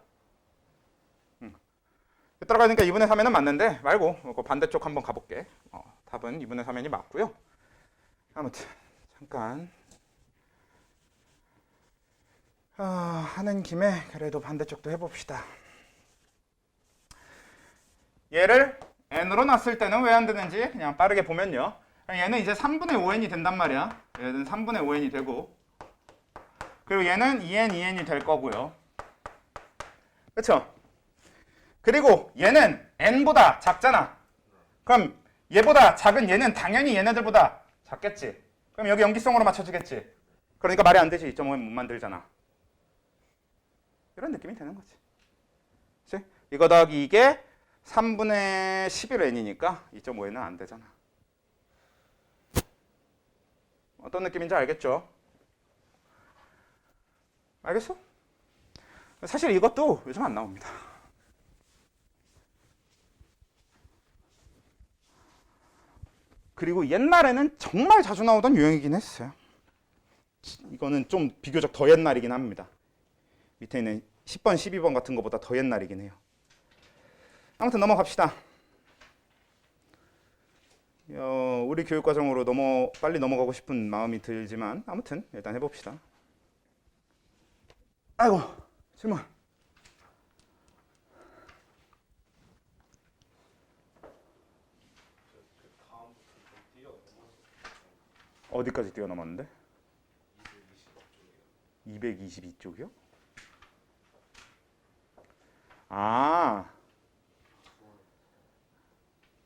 얘 따라가야 되니까 2분의 3은 맞는데 말고 반대쪽 한번 가볼게. 답은 2분의 3n이 맞고요. 아무튼 잠깐 하는 김에 그래도 반대쪽도 해봅시다. 얘를 n으로 놨을 때는 왜 안 되는지 그냥 빠르게 보면요. 얘는 이제 3분의 5n이 된단 말이야. 얘는 3분의 5n이 되고 그리고 얘는 2n, 2n이 될 거고요. 그렇죠? 그리고 얘는 n보다 작잖아. 그럼 얘보다 작은 얘는 당연히 얘네들보다 작겠지. 그럼 여기 염기성으로 맞춰주겠지. 그러니까 말이 안 되지. 2.5n 못 만들잖아. 이런 느낌이 되는 거지. 그치? 이거 더하기 이게 3분의 11n이니까 2.5n은 안 되잖아. 어떤 느낌인지 알겠죠? 알겠어? 사실 이것도 요즘 안 나옵니다. 그리고 옛날에는 정말 자주 나오던 유형이긴 했어요. 이거는 좀 비교적 더 옛날이긴 합니다. 밑에 있는 10번, 12번 같은 것보다 더 옛날이긴 해요. 아무튼 넘어갑시다. 우리 교육과정으로 빨리 넘어가고 싶은 마음이 들지만 아무튼 일단 해봅시다. 아이고, 질문. 어디까지 뛰어넘었는데? 222쪽이요?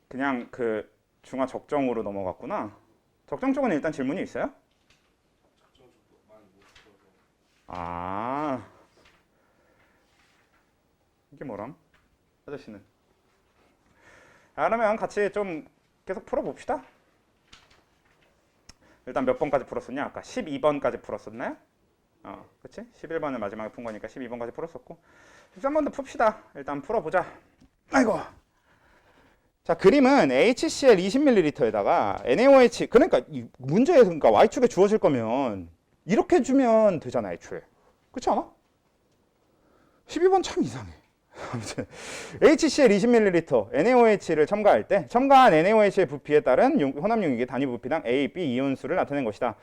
그냥 그 중화 적정으로 넘어갔구나. 적정 쪽은 일단 질문이 있어요? 아, 이게 뭐람? 아저씨는. 자, 그러면 같이 좀 계속 풀어봅시다. 일단 몇 번까지 풀었었냐? 아까 12번까지 풀었었나요? 그치? 11번을 마지막에 푼 거니까 12번까지 풀었었고 13번도 풉시다. 일단 풀어보자. 아이고. 자, 그림은 HCl 20ml에다가 NaOH, 그러니까 이 문제에서 그러니까 Y축에 주어질 거면 이렇게 주면 되잖아, 애초에. 그렇지 않아? 12번 참 이상해. 아무튼 HCl 20ml NaOH를 첨가할 때 첨가한 NaOH의 부피에 따른 혼합용액의 단위 부피당 A, B 이온수를 나타낸 것이다.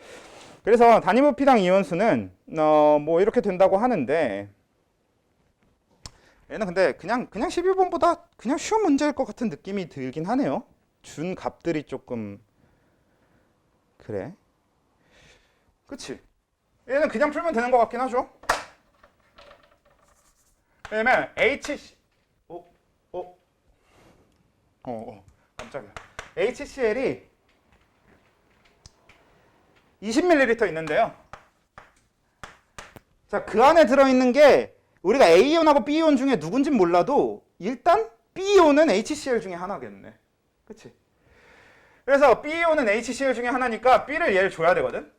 그래서 단위 부피당 이온수는 뭐 이렇게 된다고 하는데 얘는 근데 그냥 12번보다 그냥 쉬운 문제일 것 같은 느낌이 들긴 하네요. 준 값들이 조금 그래. 그치? 얘는 그냥 풀면 되는 것 같긴 하죠. 왜냐면 깜짝이야. HCl이 20ml 있는데요. 자, 그 안에 들어있는 게 우리가 A이온하고 B이온 중에 누군진 몰라도 일단 B이온은 HCl 중에 하나겠네. 그치? 그래서 B이온은 HCl 중에 하나니까 B를 얘를 줘야 되거든.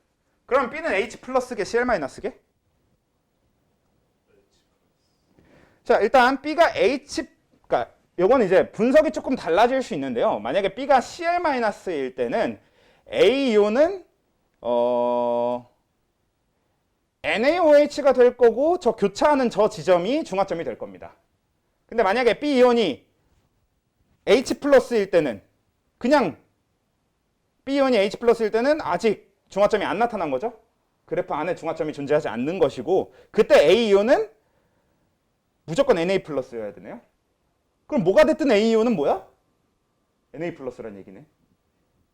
그럼 B는 H 플러스게 CL 마이너스게? 자, 일단 B가 그러니까 요건 이제 분석이 조금 달라질 수 있는데요. 만약에 B가 CL 마이너스일 때는 A이온은 NaOH가 될 거고 저 교차하는 저 지점이 중화점이 될 겁니다. 근데 만약에 B이온이 H 플러스일 때는 그냥 B이온이 H 플러스일 때는 아직 중화점이 안 나타난 거죠. 그래프 안에 중화점이 존재하지 않는 것이고 그때 A이온은 무조건 Na 플러스여야 되네요. 그럼 뭐가 됐든 A이온은 뭐야? Na 플러스란 얘기네.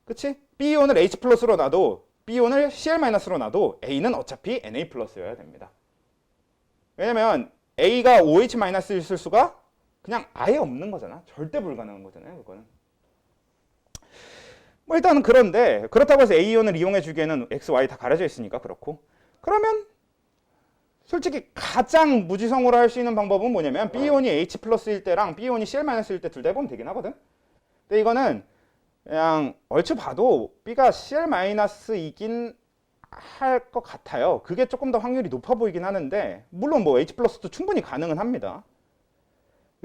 그치? B이온을 H 플러스로 놔도 B이온을 CL-로 놔도 A는 어차피 Na 플러스여야 됩니다. 왜냐면 A가 OH-일 수가 그냥 아예 없는 거잖아. 절대 불가능한 거잖아요. 그거는. 뭐 일단은 그런데 그렇다고 해서 A이온을 이용해 주기에는 X, Y 다 가려져 있으니까 그렇고 그러면 솔직히 가장 무지성으로 할 수 있는 방법은 뭐냐면 B이온이 H 플러스일 때랑 B이온이 CL-일 때 둘 다 해보면 되긴 하거든. 근데 이거는 그냥 얼추 봐도 B가 CL-이긴 할 것 같아요. 그게 조금 더 확률이 높아 보이긴 하는데 물론 뭐 H 플러스도 충분히 가능은 합니다.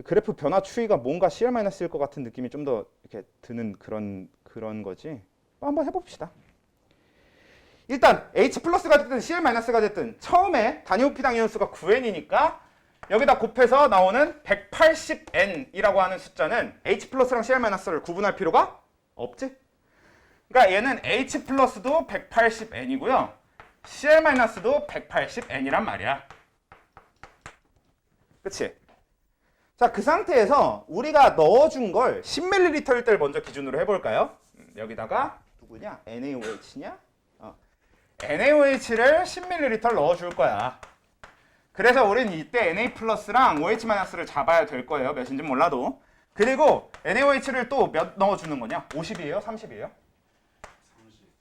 그래프 변화 추이가 뭔가 CL-일 것 같은 느낌이 좀 더 이렇게 드는 그런 거지. 한번 해봅시다. 일단 H 플러스가 됐든 CL-가 됐든 처음에 단위 부피당 이온수가 9N이니까 여기다 곱해서 나오는 180N이라고 하는 숫자는 H 플러스랑 CL-를 구분할 필요가 없지? 그러니까 얘는 H 플러스도 180N이고요. CL-도 180N이란 말이야. 그치? 자, 그 상태에서 우리가 넣어준 걸 10ml일 때를 먼저 기준으로 해볼까요? 여기다가 누구냐? NaOH냐? NaOH를 10ml 넣어줄 거야. 그래서 우리는 이때 Na 플러스랑 OH-를 잡아야 될 거예요. 몇인지 몰라도. 그리고 NaOH를 또 몇 넣어주는 거냐? 50이에요? 30이에요?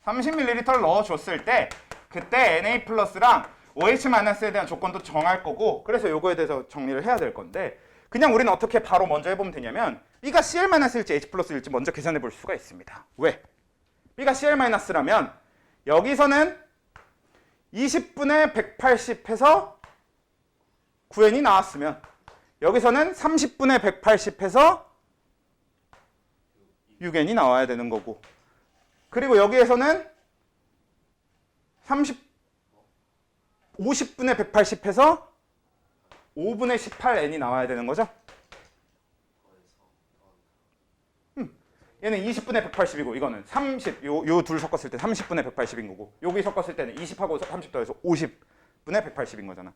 30ml 넣어줬을 때 그때 Na 플러스랑 OH-에 대한 조건도 정할 거고 그래서 요거에 대해서 정리를 해야 될 건데 그냥 우리는 어떻게 바로 먼저 해보면 되냐면 B가 CL-일지 H 플러스일지 먼저 계산해 볼 수가 있습니다. 왜? B가 CL-라면 여기서는 20분의 180 해서 9N이 나왔으면 여기서는 30분의 180 해서 6N이 나와야 되는 거고 그리고 여기에서는 50분의 180 해서 5분의 18N이 나와야 되는 거죠. 얘는 20분의 180이고 이거는 30, 요 둘 섞었을 때 30분의 180인 거고 여기 섞었을 때는 20하고 30 더해서 50분의 180인 거잖아.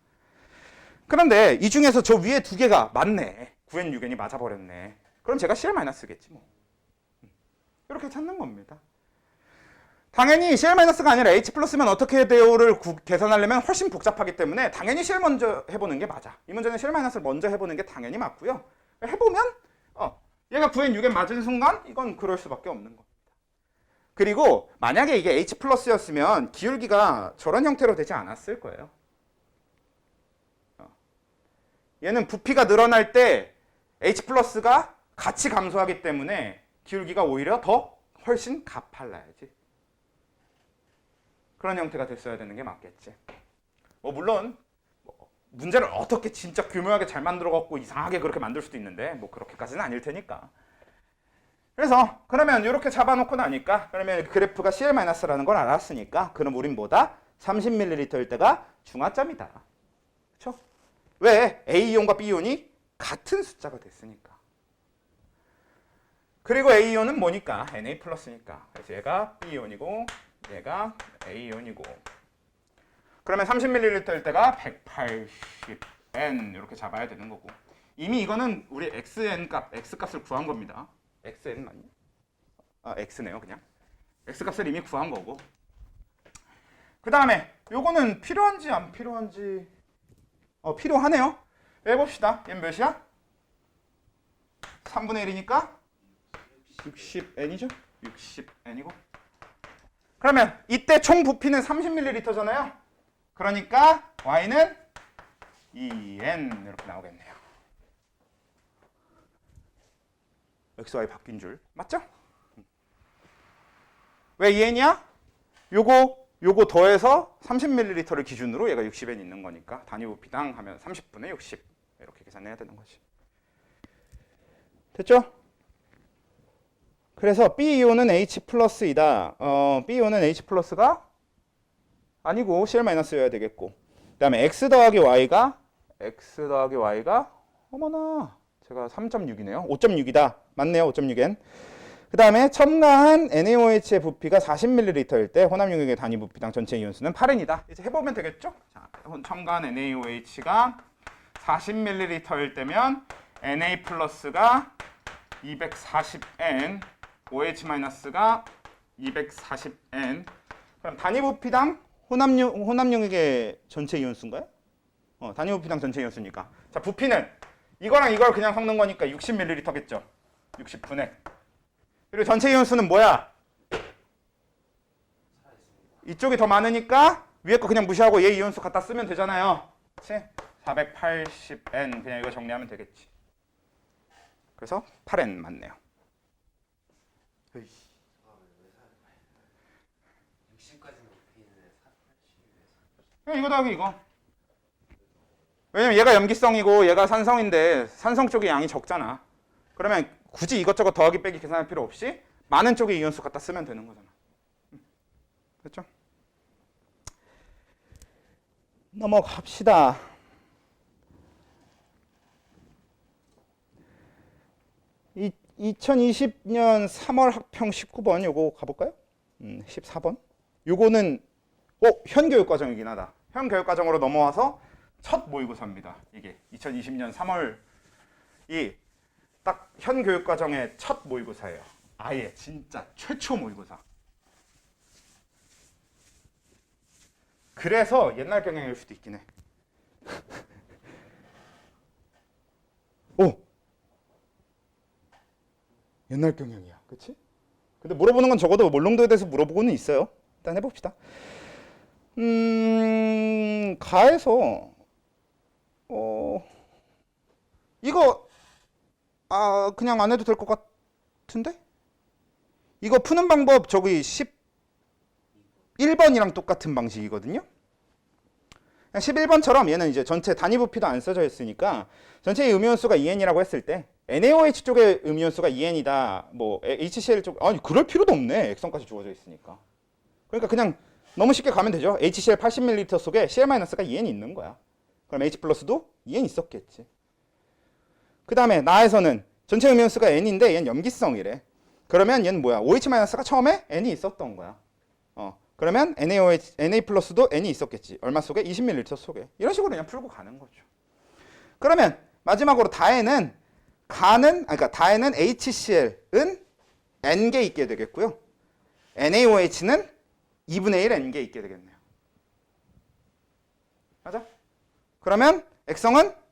그런데 이 중에서 저 위에 두 개가 맞네. 9N, 6N이 맞아버렸네. 그럼 제가 CL-겠지 뭐. 이렇게 찾는 겁니다. 당연히 CL-가 아니라 H 플러스면 어떻게 해야 돼요를 계산하려면 훨씬 복잡하기 때문에 당연히 CL 먼저 해보는 게 맞아. 이 문제는 CL-를 먼저 해보는 게 당연히 맞고요. 해보면 얘가 9N, 6N 맞은 순간 이건 그럴 수밖에 없는 겁니다. 그리고 만약에 이게 H 플러스였으면 기울기가 저런 형태로 되지 않았을 거예요. 얘는 부피가 늘어날 때 H 플러스가 같이 감소하기 때문에 기울기가 오히려 더 훨씬 가팔라야지. 그런 형태가 됐어야 되는 게 맞겠지. 뭐 물론 문제를 어떻게 진짜 교묘하게 잘 만들어 갖고 이상하게 그렇게 만들 수도 있는데 뭐 그렇게까지는 아닐 테니까. 그래서 그러면 이렇게 잡아놓고 나니까 그러면 그래프가 CL-라는 걸 알았으니까 그럼 우린 뭐다? 30ml일 때가 중화점이다. 그렇죠? 왜? A이온과 B이온이 같은 숫자가 됐으니까. 그리고 A이온은 뭐니까? Na 플러스니까. 그래서 얘가 B이온이고 얘가 A이온이고. 그러면 30ml일 때가 180N 이렇게 잡아야 되는 거고. 이미 이거는 우리 XN 값, X 값을 구한 겁니다. XN 맞니? 아, X네요, 그냥. X 값을 이미 구한 거고. 그 다음에 요거는 필요한지 안 필요한지 필요하네요. 해봅시다. 얘는 몇이야? 3분의 1이니까 60N이죠? 60N이고. 그러면 이때 총 부피는 30ml잖아요. 그러니까 Y는 2N 이렇게 나오겠네요. XY 바뀐 줄 맞죠? 왜 2N이야? 요거 더해서 30ml를 기준으로 얘가 60N 있는 거니까 단위 부피당 하면 30분의 60 이렇게 계산해야 되는 거지. 됐죠? 그래서 B이온은 H 플러스이다. B이온은 H 플러스가 아니고 CL-여야 되겠고. 그 다음에 X 더하기 Y가 어머나 제가 3.6이네요. 5.6이다. 맞네요. 5.6N. 그 다음에 첨가한 NaOH의 부피가 40ml일 때 혼합용액의 단위 부피당 전체 이온수는 8N이다. 이제 해보면 되겠죠? 자, 첨가한 NaOH가 40ml일 때면 Na 플러스가 240N, OH-가 240N. 그럼 단위 부피당 혼합용액의 전체 이온수인가요? 단위 부피당 전체 이온수니까. 자, 부피는 이거랑 이걸 그냥 섞는 거니까 60ml겠죠? 60분의. 그리고 전체 이온수는 뭐야? 이쪽이 더 많으니까 위에 거 그냥 무시하고 얘 이온수 갖다 쓰면 되잖아요. 그치? 480N 그냥 이거 정리하면 되겠지. 그래서 8N 맞네요. 60까지 높이는 480. 그냥 이거 더하기 이거. 왜냐면 얘가 염기성이고 얘가 산성인데 산성 쪽의 양이 적잖아. 그러면 굳이 이것저것 더하기 빼기 계산할 필요 없이 많은 쪽의 이온수 갖다 쓰면 되는 거잖아. 됐죠? 넘어갑시다. 2020년 3월 학평 19번 요거 가볼까요? 14번. 요거는 현교육과정이긴 하다. 현교육과정으로 넘어와서 첫 모의고사입니다. 이게 2020년 3월이 딱 현교육과정의 첫 모의고사예요. 아예 진짜 최초 모의고사. 그래서 옛날 경향일 수도 있긴 해. 오! 옛날 경향이야. 그치? 근데 물어보는 건 적어도 몰롱도에 대해서 물어보고는 있어요. 일단 해봅시다. 가에서 이거 그냥 안 해도 될 것 같은데? 이거 푸는 방법 저기 11번이랑 똑같은 방식이거든요. 11번처럼 얘는 이제 전체 단위 부피도 안 써져 있으니까 전체 음이온수가 2N이라고 했을 때 NaOH 쪽의 음이온수가 2N이다. 뭐 HCl 쪽 아니 그럴 필요도 없네. 액성까지 주어져 있으니까. 그러니까 그냥 너무 쉽게 가면 되죠. HCl 80ml 속에 CL-가 2N이 있는 거야. 그럼 H 플러스도 2N 있었겠지. 그 다음에 나에서는 전체 음이온수가 N인데 얘는 염기성이래. 그러면 얘는 뭐야? OH-가 처음에 N이 있었던 거야. 그러면 Na 플러스도 N이 있었겠지. 얼마 속에? 20ml 속에. 이런 식으로 그냥 풀고 가는 거죠. 그러면 마지막으로 다에는 HCl은 N개 있게 되겠고요. NaOH는 2분의 1 N개 있게 되겠네요. 맞아? 그러면 액성은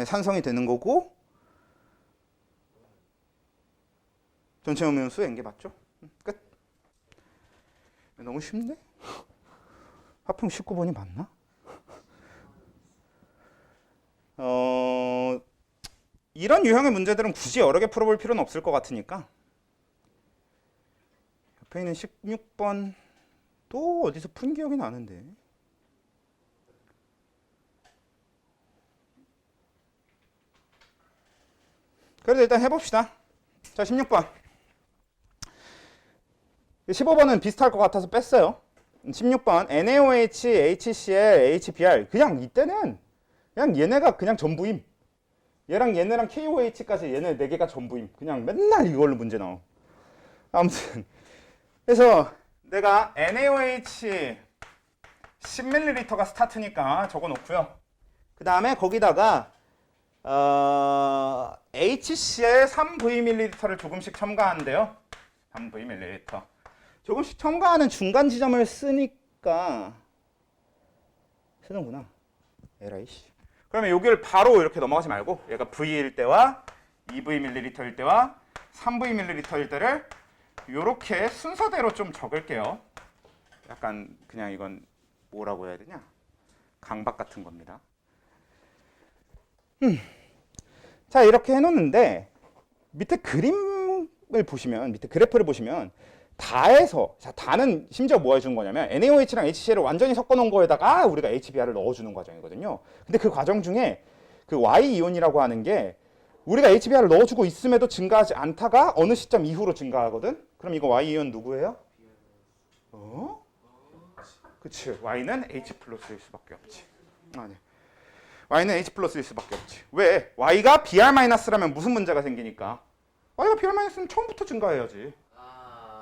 산성이 되는 거고 전체 음이온수 N개 맞죠? 끝. 너무 쉽네? 화평 19번이 맞나? 이런 유형의 문제들은 굳이 여러 개 풀어볼 필요는 없을 것 같으니까 옆에 있는 16번 또 어디서 푼 기억이 나는데 그래도 일단 해봅시다. 자 16번 15번은 비슷할 것 같아서 뺐어요. 16번 NaOH, HCl, HBr 그냥 이때는 그냥 얘네가 그냥 전부임. 얘랑 얘네랑 KOH까지 얘네 4개가 전부임. 그냥 맨날 이걸로 문제 나옴. 아무튼 그래서 내가 NaOH 10ml가 스타트니까 적어놓고요. 그 다음에 거기다가 HCl 3Vml를 조금씩 첨가하는데요. 3Vml 조금씩 첨가하는 중간 지점을 쓰니까 쓰는구나. 에라이 씨. 그러면 여기를 바로 이렇게 넘어가지 말고 얘가 V일 때와 2Vml일 때와 3Vml일 때를 이렇게 순서대로 좀 적을게요. 약간 그냥 이건 뭐라고 해야 되냐? 강박 같은 겁니다. 자 이렇게 해놓는데 밑에 그림을 보시면 밑에 그래프를 보시면 다에서 자 다는 심지어 뭐 해주는 거냐면 NaOH랑 HCl을 완전히 섞어놓은 거에다가 우리가 HBr을 넣어주는 과정이거든요. 근데 그 과정 중에 그 Y-이온이라고 하는 게 우리가 HBr을 넣어주고 있음에도 증가하지 않다가 어느 시점 이후로 증가하거든. 그럼 이거 Y-이온 누구예요? 그치. Y는 H 플러스일 수밖에 없지. 아니. Y는 H 플러스일 수밖에 없지. 왜? Y가 Br 마이너스라면 무슨 문제가 생기니까? Y가 Br 마이너스는 처음부터 증가해야지.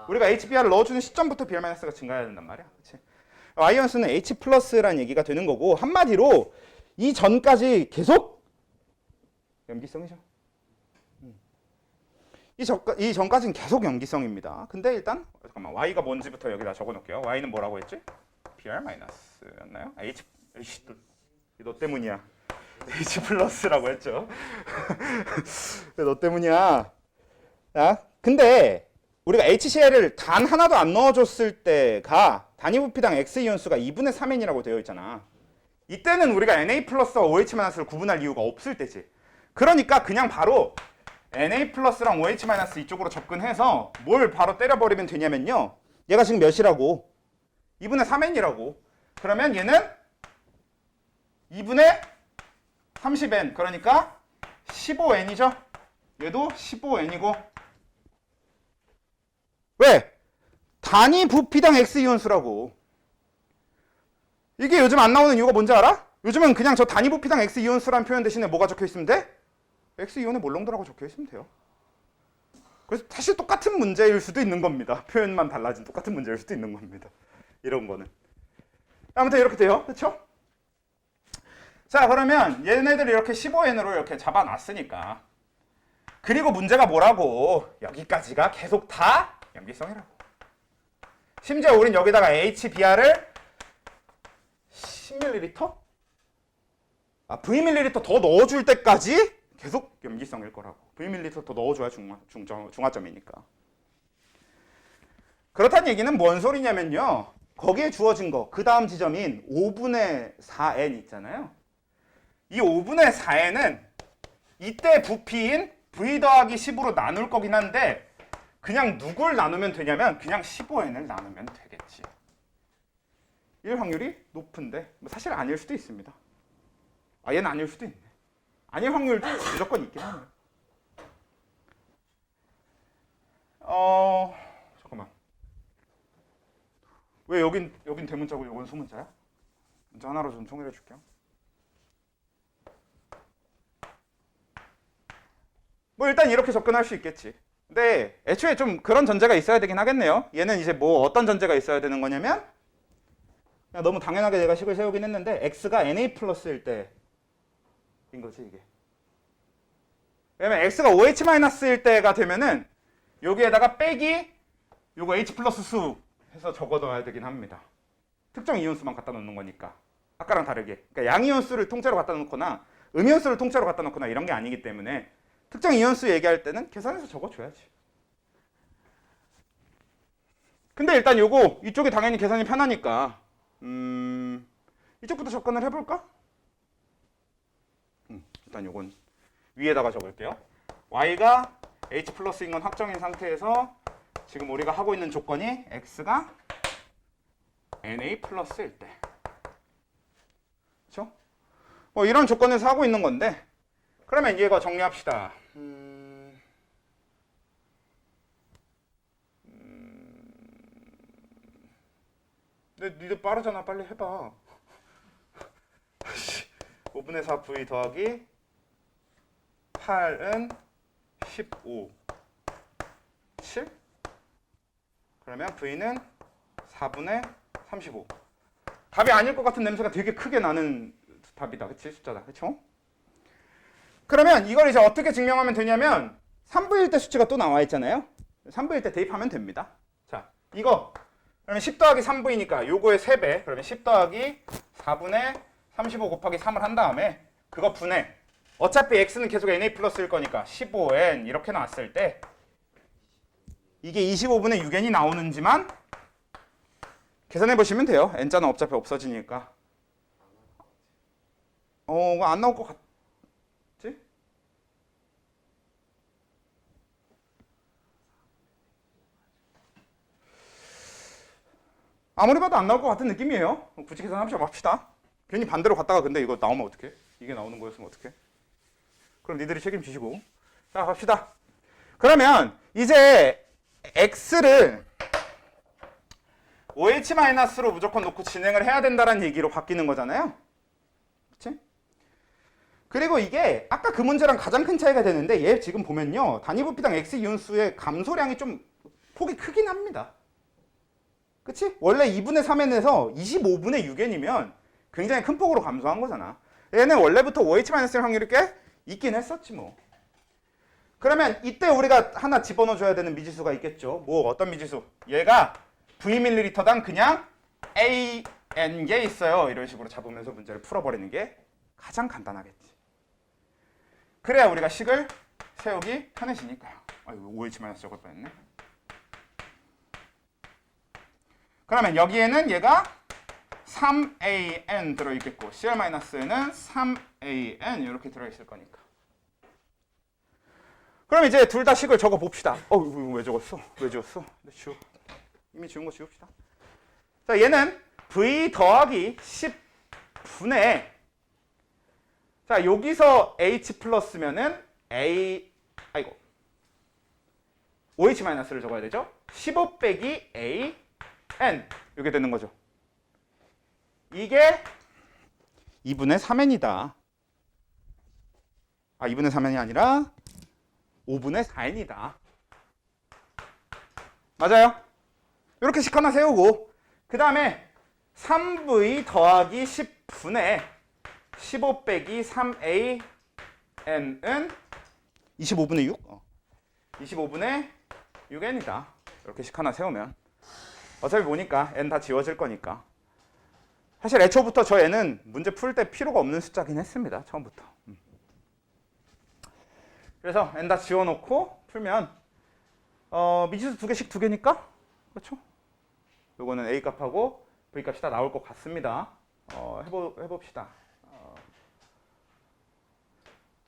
우리가 HBr을 넣어주는 시점부터 Br 마이너스가 증가해야 된단 말이야. 그치? Y연수는 H 플러스라는 얘기가 되는 거고 한마디로 이 전까지 계속 염기성이죠. 이 전까지는 계속 염기성입니다. 근데 일단 잠깐만 Y가 뭔지부터 여기다 적어놓을게요. Y는 뭐라고 했지? Br 마이너스였나요? 너 때문이야. H 플러스라고 했죠. 너 때문이야. 야, 근데 우리가 HCl을 단 하나도 안 넣어줬을 때가 단위 부피당 X이온수가 2분의 3n이라고 되어 있잖아. 이때는 우리가 Na 플러스와 OH-를 구분할 이유가 없을 때지. 그러니까 그냥 바로 Na 플러스랑 OH- 이쪽으로 접근해서 뭘 바로 때려버리면 되냐면요. 얘가 지금 몇이라고? 2분의 3n이라고. 그러면 얘는 2분의 30n. 그러니까 15n이죠. 얘도 15n이고. 왜? 단위 부피당 X이온수라고. 이게 요즘 안 나오는 이유가 뭔지 알아? 요즘은 그냥 저 단위 부피당 X이온수라는 표현 대신에 뭐가 적혀 있으면 돼? X이온의 몰롱도라고 적혀 있으면 돼요. 그래서 사실 똑같은 문제일 수도 있는 겁니다. 표현만 달라진 똑같은 문제일 수도 있는 겁니다. 이런 거는. 아무튼 이렇게 돼요. 그렇죠? 자, 그러면 얘네들 이렇게 15n으로 이렇게 잡아놨으니까 그리고 문제가 뭐라고? 여기까지가 계속 다 염기성이라고. 심지어 우린 여기다가 HBr을 10ml? Vml 더 넣어줄 때까지 계속 염기성일 거라고. Vml 더 넣어줘야 중화점이니까. 그렇다는 얘기는 뭔 소리냐면요. 거기에 주어진 거, 그 다음 지점인 5분의 4n 있잖아요. 이 5분의 4n은 이때 부피인 V 더하기 10으로 나눌 거긴 한데 그냥 누굴 나누면 되냐면 그냥 15n을 나누면 되겠지. 일 확률이 높은데 뭐 사실 아닐 수도 있습니다. 얘는 아닐 수도 있네. 아닐 확률도 무조건 있긴 하네요. 잠깐만. 왜 여긴 대문자고 여긴 소문자야? 문자 하나로 좀 통일해 줄게요. 뭐 일단 이렇게 접근할 수 있겠지. 근데 애초에 좀 그런 전제가 있어야 되긴 하겠네요. 얘는 이제 뭐 어떤 전제가 있어야 되는 거냐면 그냥 너무 당연하게 내가 식을 세우긴 했는데 x가 na 플러스일 때인 거지 이게. 왜냐면 x가 OH-일 때가 되면은 여기에다가 빼기 요거 H 플러스 수 해서 적어둬야 되긴 합니다. 특정 이온수만 갖다 놓는 거니까. 아까랑 다르게. 그러니까 양이온수를 통째로 갖다 놓거나 음이온수를 통째로 갖다 놓거나 이런 게 아니기 때문에 특정 이온수 얘기할 때는 계산해서 적어줘야지. 근데 일단 요거 이쪽이 당연히 계산이 편하니까 이쪽부터 접근을 해볼까? 일단 요건 위에다가 적을게요. y가 h 플러스인 건 확정인 상태에서 지금 우리가 하고 있는 조건이 x가 na 플러스일 때. 그렇죠? 뭐 이런 조건에서 하고 있는 건데 그러면 얘가 정리합시다. 근데 니들 빠르잖아. 빨리 해봐. 5분의 4 v 더하기 8은 15 7 그러면 v는 4분의 35 답이 아닐 것 같은 냄새가 되게 크게 나는 답이다. 그치? 숫자다. 그쵸? 그러면 이걸 이제 어떻게 증명하면 되냐면 3분의 1대 수치가 또 나와 있잖아요. 3분의 1대 대입하면 됩니다. 자, 이거 그러면 10 더하기 3v니까 요거의 3배 그러면 10 더하기 4분의 35 곱하기 3을 한 다음에 그거 분해 어차피 x는 계속 na 플러스일 거니까 15n 이렇게 나왔을 때 이게 25분의 6n이 나오는지만 계산해 보시면 돼요. n자는 어차피 없어지니까. 안 나올 것 같지? 아무리 봐도 안 나올 것 같은 느낌이에요. 굳이 계산합시다. 괜히 반대로 갔다가 근데 이거 나오면 어떡해? 이게 나오는 거였으면 어떡해? 그럼 니들이 책임지시고. 자, 갑시다. 그러면 이제 x를 OH-로 무조건 놓고 진행을 해야 된다는 얘기로 바뀌는 거잖아요. 그치? 그리고 이게 아까 그 문제랑 가장 큰 차이가 되는데 얘 지금 보면요. 단위 부피당 x 이온수의 감소량이 좀 폭이 크긴 합니다. 그치? 원래 2분의 3n에서 25분의 6n이면 굉장히 큰 폭으로 감소한 거잖아. 얘는 원래부터 OH-의 확률이 꽤 있긴 했었지 뭐. 그러면 이때 우리가 하나 집어넣어 줘야 되는 미지수가 있겠죠. 뭐 어떤 미지수? 얘가 Vml당 그냥 AN 게 있어요. 이런 식으로 잡으면서 문제를 풀어버리는 게 가장 간단하겠지. 그래야 우리가 식을 세우기 편해지니까요. 아이고 OH- 적을 뻔했네. 그러면 여기에는 얘가 3AN 들어있겠고 CL-는 3AN 이렇게 들어있을 거니까. 그럼 이제 둘 다 식을 적어 봅시다. 왜 적었어? 왜 지웠어? 이미 지운 거 지웁시다. 자, 얘는 V 더하기 10분의 자, 여기서 H 플러스면은 OH-를 적어야 되죠? 15 빼기 AN 이렇게 되는 거죠. 이게 2분의 3n이다. 2분의 3n이 아니라 5분의 4n이다. 맞아요? 이렇게 식 하나 세우고 그 다음에 3v 더하기 10분의 15 빼기 3an은 25분의 6? 25분의 6n이다. 이렇게 식 하나 세우면 어차피 보니까 n 다 지워질 거니까 사실 애초부터 저 n은 문제 풀 때 필요가 없는 숫자긴 했습니다. 처음부터. 그래서 n 다 지워놓고 풀면 미지수 두 개씩 두 개니까 그렇죠? 요거는 a 값하고 v 값이 다 나올 것 같습니다. 해봅시다.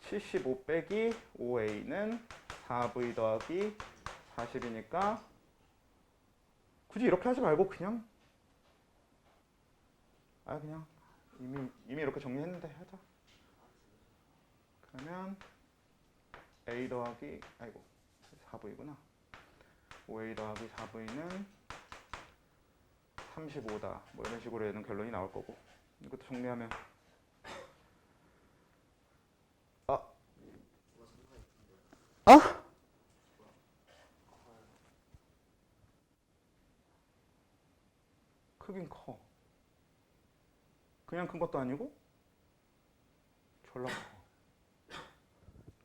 75 빼기 5a는 4v 더하기 40이니까 굳이 이렇게 하지 말고 그냥 이미 이렇게 정리했는데 하자. 그러면 a 더하기 4v구나. 5a 더하기 4v는 35다. 뭐 이런 식으로 얘는 결론이 나올 거고. 이것도 정리하면 크긴 커. 그냥 큰 것도 아니고 졸라 커.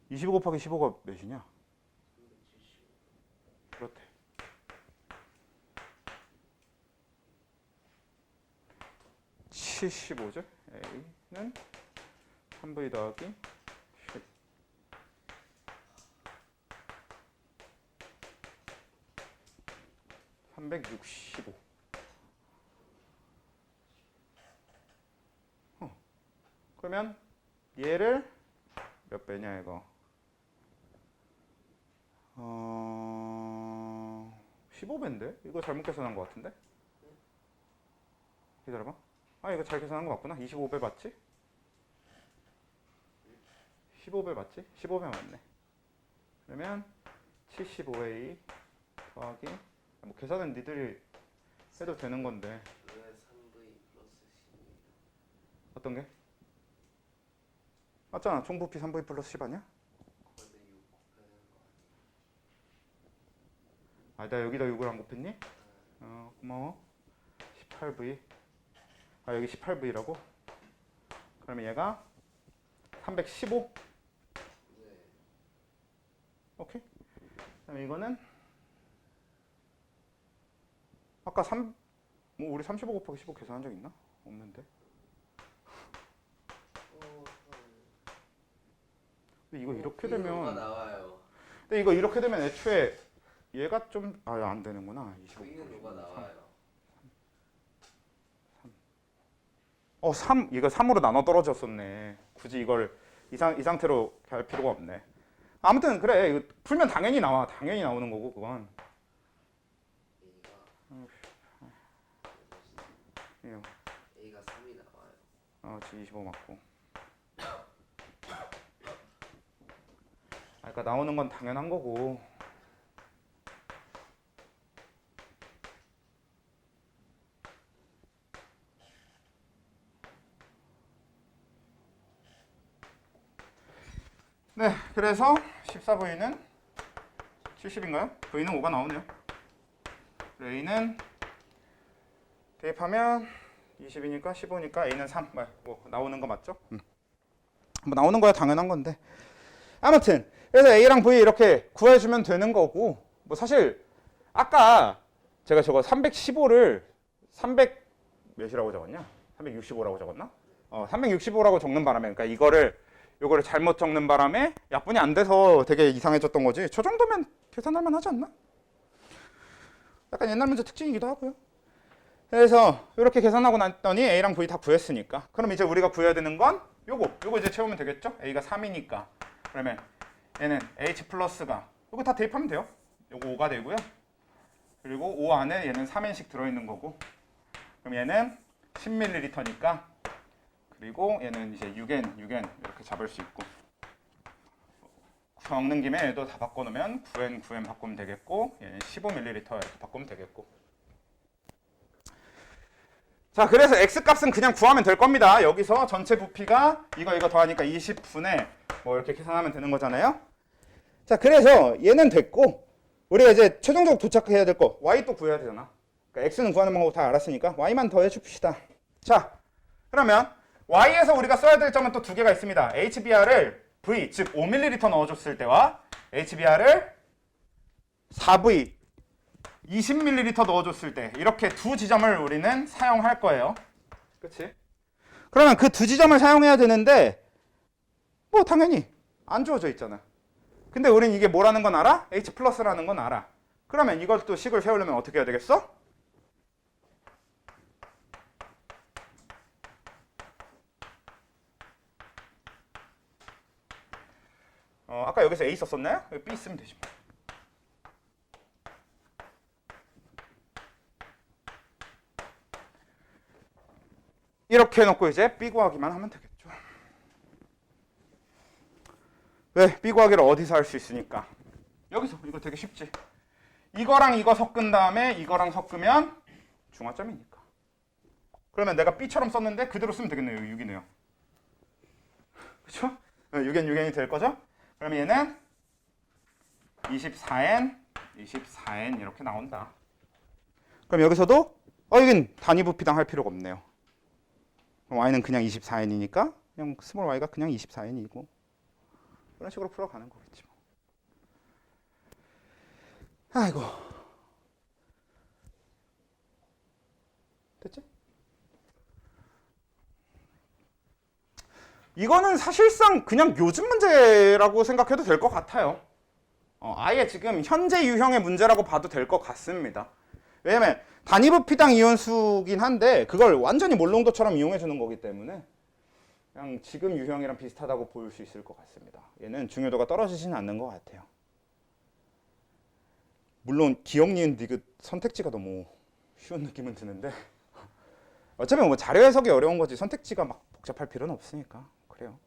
25 곱하기 15가 몇이냐? 그렇대. 75죠? A는 3V 더하기 10. 365. 그러면 얘를 몇 배냐 이거? 15배인데? 이거 잘못 계산한 것 같은데? 기다려봐. 아, 이거 잘 계산한 거 맞구나. 25배 맞지? 15배 맞지? 15배 맞네. 그러면 75A 더하기 뭐 계산은 니들이 해도 되는 건데. 왜 3V 플러스 10? 어떤 게? 맞잖아. 총부피 3V 플러스 10 아니야? 거기다 6 곱하는 거 아, 내가 여기다 6을 안 곱했니? 고마워. 18V. 아, 여기 18V라고? 그러면 얘가 315? 네. 오케이. 그다음에 이거는 아까 뭐 우리 35 곱하기 15 계산한 적 있나? 없는데. 근데 이거 이렇게 V가 되면 나와요. 근데 이거 이렇게 되면 애초에 얘가 좀 안 되는구나. 25 V는 뭐가 나와요? 3 이거 3으로 나눠 떨어졌었네. 굳이 이걸 이 상태로 할 필요가 없네. 아무튼 그래. 이거 풀면 당연히 나와. 당연히 나오는 거고 그건. A가 예. A가 3이 나와요. 25 맞고. 그러니까 나오는 건 당연한 거고. 네, 그래서 14V는 70인가요? V는 5가 나오네요. A는 대입하면 20이니까 15니까 A는 3. 뭐 나오는 거 맞죠? 뭐 나오는 거야 당연한 건데. 아무튼 그래서 A랑 V 이렇게 구해주면 되는 거고. 뭐 사실 아까 제가 저거 315를 300 몇이라고 적었냐? 365라고 적었나? 365라고 적는 바람에 그러니까 요거를 잘못 적는 바람에 약분이 안 돼서 되게 이상해졌던 거지. 저 정도면 계산할 만하지 않나? 약간 옛날 문제 특징이기도 하고요. 그래서 이렇게 계산하고 났더니 A랑 V 다 구했으니까 그럼 이제 우리가 구해야 되는 건 요거 이제 채우면 되겠죠? A가 3이니까 그러면 얘는 H 플러스가 이거 다 대입하면 돼요. 요거 5가 되고요. 그리고 5 안에 얘는 3N씩 들어있는 거고 그럼 얘는 10ml니까 그리고 얘는 이제 6N 이렇게 잡을 수 있고 적는 김에 얘도 다 바꿔놓으면 9N 바꾸면 되겠고 얘는 15ml 이렇게 바꾸면 되겠고 자 그래서 X값은 그냥 구하면 될 겁니다. 여기서 전체 부피가 이거 더하니까 20분의 뭐 이렇게 계산하면 되는 거잖아요. 자 그래서 얘는 됐고 우리가 이제 최종적으로 도착해야 될 거 Y 또 구해야 되잖아. 그러니까 X는 구하는 방법 다 알았으니까 Y만 더해 줍시다. 자 그러면 Y에서 우리가 써야 될 점은 또 두 개가 있습니다. HBr을 V, 즉 5ml 넣어줬을 때와 HBr을 4V, 20ml 넣어줬을 때 이렇게 두 지점을 우리는 사용할 거예요. 그치? 그러면 그 두 지점을 사용해야 되는데 뭐 당연히 안 주어져 있잖아. 근데 우린 이게 뭐라는 건 알아? H 플러스라는 건 알아. 그러면 이걸 또 식을 세우려면 어떻게 해야 되겠어? 아까 여기서 A 썼었나요? 여기 B 쓰면 되지 뭐. 이렇게 해놓고 이제 B 구하기만 하면 되겠죠. 왜? B 구하기를 어디서 할 수 있으니까? 여기서. 이거 되게 쉽지. 이거랑 이거 섞은 다음에 이거랑 섞으면 중화점이니까. 그러면 내가 B처럼 썼는데 그대로 쓰면 되겠네요. 6이네요. 그쵸? 6N이 될 거죠? 그러면 얘는 24N 이렇게 나온다. 그럼 여기서도 이건 단위 부피당 할 필요가 없네요. 그럼 Y는 그냥 24N이니까 그냥 스몰 y가 그냥 24N이고 그런 식으로 풀어가는 거겠지 뭐. 아이고 됐지? 이거는 사실상 그냥 요즘 문제라고 생각해도 될 것 같아요. 아예 지금 현재 유형의 문제라고 봐도 될 것 같습니다. 왜냐면 단위부피당 이온수긴 한데 그걸 완전히 몰롱도처럼 이용해 주는 거기 때문에 그냥 지금 유형이랑 비슷하다고 볼 수 있을 것 같습니다. 얘는 중요도가 떨어지지는 않는 것 같아요. 물론 기억, 니은, 디귿 선택지가 너무 쉬운 느낌은 드는데 어차피 뭐 자료 해석이 어려운 거지 선택지가 막 복잡할 필요는 없으니까 그래요.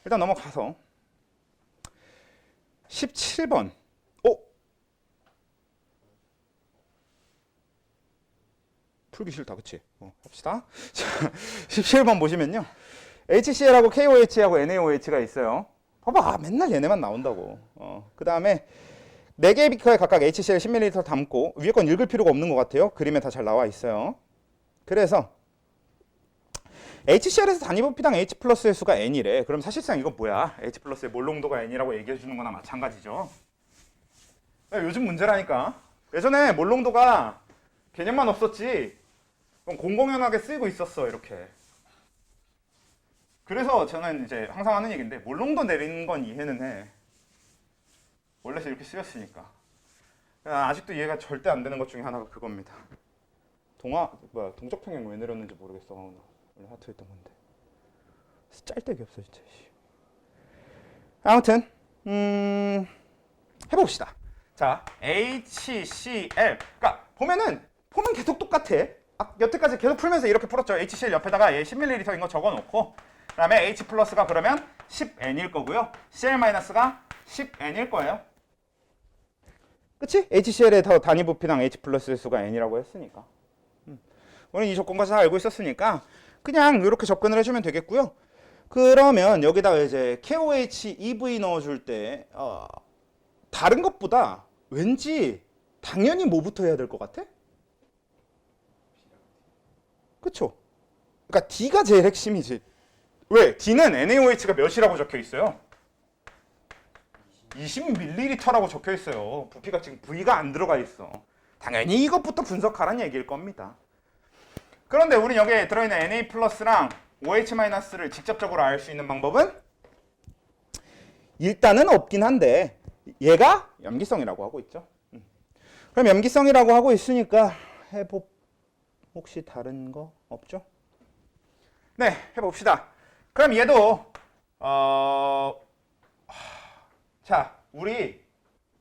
일단 넘어가서 17번. 풀기 싫다, 그치? 합시다. 자, 17번 보시면요. HCl하고 KOH하고 NaOH가 있어요. 봐봐, 맨날 얘네만 나온다고. 그 다음에 4개의 비커에 각각 HCl 10ml 담고 위에 건 읽을 필요가 없는 것 같아요. 그림에 다 잘 나와 있어요. 그래서 HCl에서 단위부피당 H 플러스의 수가 N이래. 그럼 사실상 이건 뭐야? H 플러스의 몰농도가 N이라고 얘기해 주는 거나 마찬가지죠. 요즘 문제라니까. 예전에 몰농도가 개념만 없었지 공공연하게 쓰이고 있었어, 이렇게. 그래서 저는 이제 항상 하는 얘기인데 몰농도 내리는 건 이해는 해. 원래 이렇게 쓰였으니까. 아직도 이해가 절대 안 되는 것 중에 하나가 그겁니다. 동적 평행 왜 내렸는지 모르겠어. 원래 하트했던 건데. 짤데기 없어 진짜. 아무튼 해봅시다. 자, HCl. 그러니까 보면 계속 똑같아. 여태까지 계속 풀면서 이렇게 풀었죠. HCl 옆에다가 얘 10ml인 거 적어놓고 그다음에 H 플러스가 그러면 10N일 거고요. Cl 마이너스가 10N일 거예요. 그치? HCl의 단위 부피당 H 플러스의 수가 N이라고 했으니까. 우리는 이 조건까지 다 알고 있었으니까 그냥 이렇게 접근을 해주면 되겠고요. 그러면 여기다가 이제 KOH EV 넣어줄 때 다른 것보다 왠지 당연히 뭐부터 해야 될 것 같아? 그쵸? 그러니까 D가 제일 핵심이지. 왜? D는 NaOH가 몇이라고 적혀 있어요? 20ml라고 적혀 있어요. 부피가 지금 V가 안 들어가 있어. 당연히 이것부터 분석하라는 얘기일 겁니다. 그런데 우린 여기에 들어있는 Na 플러스랑 OH 마이너스를 직접적으로 알 수 있는 방법은 일단은 없긴 한데 얘가 염기성이라고 하고 있죠. 그럼 염기성이라고 하고 있으니까 혹시 다른 거 없죠? 네, 해봅시다. 그럼 얘도 자, 우리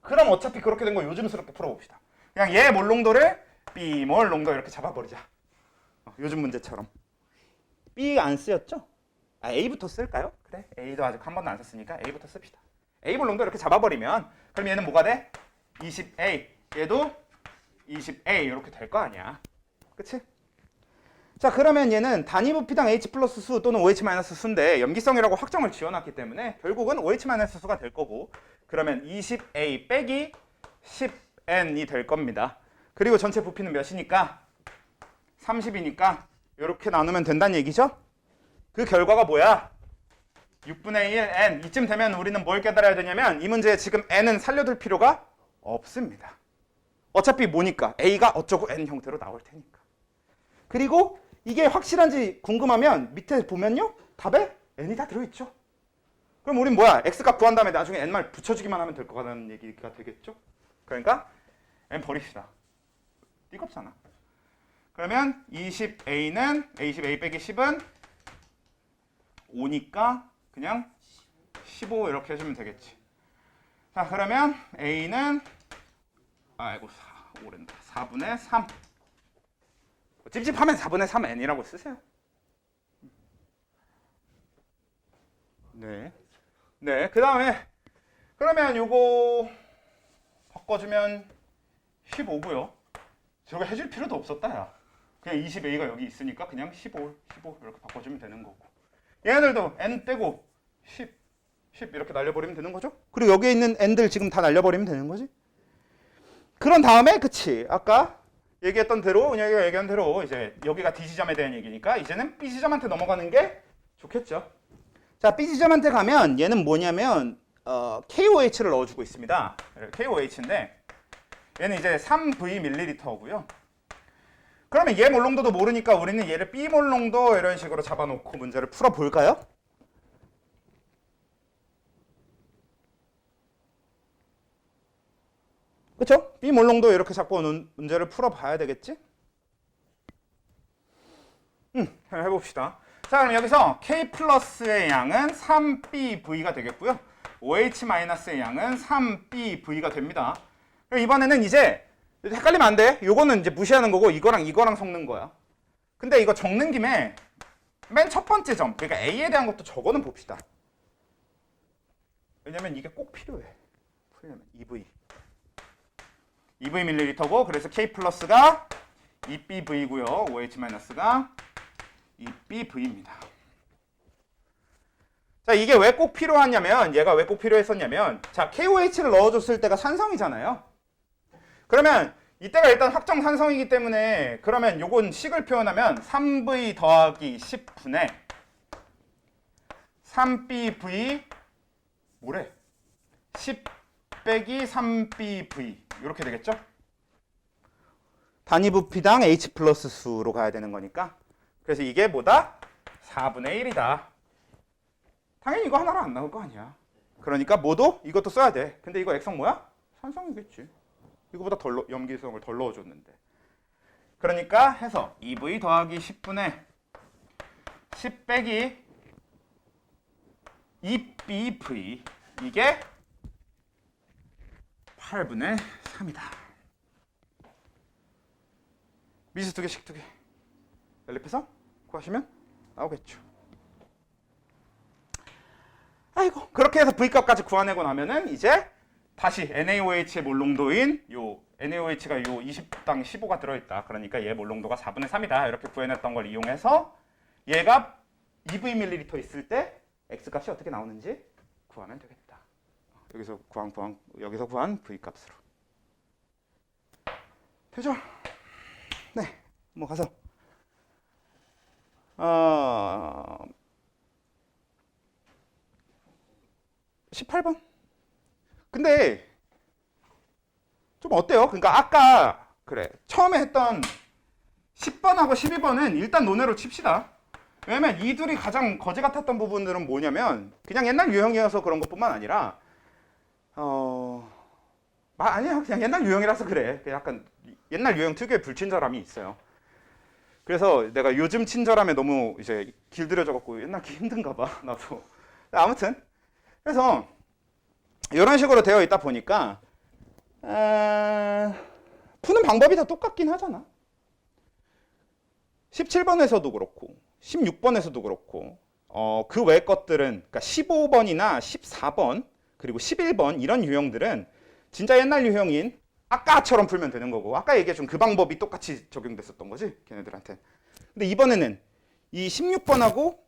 그럼 어차피 그렇게 된 거 요즘스럽게 풀어봅시다. 그냥 얘 몰농도를 B몰 농도 이렇게 잡아버리자. 요즘 문제처럼. B 안 쓰였죠? A부터 쓸까요? 그래, A도 아직 한 번도 안 썼으니까 A부터 씁시다. A몰 농도 이렇게 잡아버리면 그럼 얘는 뭐가 돼? 20A. 얘도 20A 이렇게 될 거 아니야. 그치? 자, 그러면 얘는 단위 부피당 H 플러스 수 또는 OH 마이너스 수인데 염기성이라고 확정을 지어놨기 때문에 결국은 OH 마이너스 수가 될 거고 그러면 20A 빼기 10N이 될 겁니다. 그리고 전체 부피는 몇이니까? 30이니까 이렇게 나누면 된다는 얘기죠? 그 결과가 뭐야? 6분의 1 N. 이쯤 되면 우리는 뭘 깨달아야 되냐면 이 문제에 지금 N은 살려둘 필요가 없습니다. 어차피 뭐니까 A가 어쩌고 N 형태로 나올 테니까. 그리고 이게 확실한지 궁금하면 밑에 보면요. 답에 N이 다 들어있죠. 그럼 우린 뭐야? X값 구한 다음에 나중에 N말 붙여주기만 하면 될 거라는 얘기가 되겠죠. 그러니까 N 버립시다. 띠겁잖아. 그러면 20A는 A10A 빼기 10은 5니까 그냥 15 이렇게 해주면 되겠지. 자, 그러면 A는 오른다. 4분의 3. 찝찝하면 4분의 3N이라고 쓰세요. 네. 네, 그 다음에 그러면 요거 바꿔주면 15고요. 저거 해줄 필요도 없었다, 야. 그냥 20A가 여기 있으니까 그냥 15 이렇게 바꿔주면 되는 거고. 얘네들도 N 떼고 10 이렇게 날려버리면 되는 거죠. 그리고 여기에 있는 N들 지금 다 날려버리면 되는 거지. 그런 다음에 그치. 아까 얘기했던 대로, 은혁이가 얘기한 대로 이제 여기가 D 지점에 대한 얘기니까 이제는 B 지점한테 넘어가는 게 좋겠죠. 자, B 지점한테 가면 얘는 뭐냐면 KOH를 넣어주고 있습니다. KOH인데 얘는 이제 3V ml고요. 그러면 얘 몰농도도 모르니까 우리는 얘를 B 몰농도 이런 식으로 잡아놓고 문제를 풀어볼까요? 그쵸? B 몰농도 이렇게 잡고 문제를 풀어봐야 되겠지? 해봅시다. 자, 그럼 여기서 K 플러스의 양은 3BV가 되겠고요. OH 마이너스의 양은 3BV가 됩니다. 이번에는 이제 헷갈리면 안 돼. 요거는 이제 무시하는 거고 이거랑 섞는 거야. 근데 이거 적는 김에 맨 첫 번째 점, 그러니까 A에 대한 것도 적어는 봅시다. 왜냐면 이게 꼭 필요해. 풀려면 EV 밀리리터고, 그래서 K 플러스가 EBV고요. OH 마이너스가 EBV입니다. 자, 이게 왜 꼭 필요하냐면, 얘가 왜 꼭 필요했었냐면, 자, KOH를 넣어줬을 때가 산성이잖아요. 그러면 이때가 일단 확정 산성이기 때문에, 그러면 요건 식을 표현하면 3V 더하기 10분의 3BV 뭐래? 10 빼기 3BV 이렇게 되겠죠? 단위 부피당 H 플러스 수로 가야 되는 거니까. 그래서 이게 뭐다? 4분의 1이다. 당연히 이거 하나로 안 나올 거 아니야. 그러니까 뭐도 이것도 써야 돼. 근데 이거 액성 뭐야? 산성이겠지. 이거보다 염기성을 덜 넣어줬는데. 그러니까 해서 2V 더하기 10분의 10 빼기 2BV 이게 8분의 3이다. 미수 2개, 식 2개. 연립해서 구하시면 나오겠죠. 아이고, 그렇게 해서 V값까지 구해내고 나면은 이제 다시 NaOH의 몰농도인 요 NaOH가 요 20당 15가 들어있다. 그러니까 얘 몰농도가 4분의 3이다. 이렇게 구해냈던 걸 이용해서 얘가 2V ml 있을 때 X값이 어떻게 나오는지 구하면 되겠다. 여기서 구한 V값으로. 되죠? 네, 뭐 가서 18번. 근데 좀 어때요? 그러니까 아까 그래 처음에 했던 10번하고 12번은 일단 논외로 칩시다. 왜냐면 이 둘이 가장 거지 같았던 부분들은 뭐냐면 그냥 옛날 유형이어서 그런 것뿐만 아니라 아니야, 그냥 옛날 유형이라서 그래. 약간 옛날 유형 특유의 불친절함이 있어요. 그래서 내가 요즘 친절함에 너무 이제 길들여져갖고 옛날 게 힘든가 봐, 나도. 아무튼 그래서 이런 식으로 되어 있다 보니까 푸는 방법이 다 똑같긴 하잖아. 17번에서도 그렇고 16번에서도 그렇고 그 외 것들은 그러니까 15번이나 14번 그리고 11번 이런 유형들은 진짜 옛날 유형인 아까처럼 풀면 되는 거고, 아까 얘기해준 그 방법이 똑같이 적용됐었던 거지 걔네들한테. 근데 이번에는 이 16번하고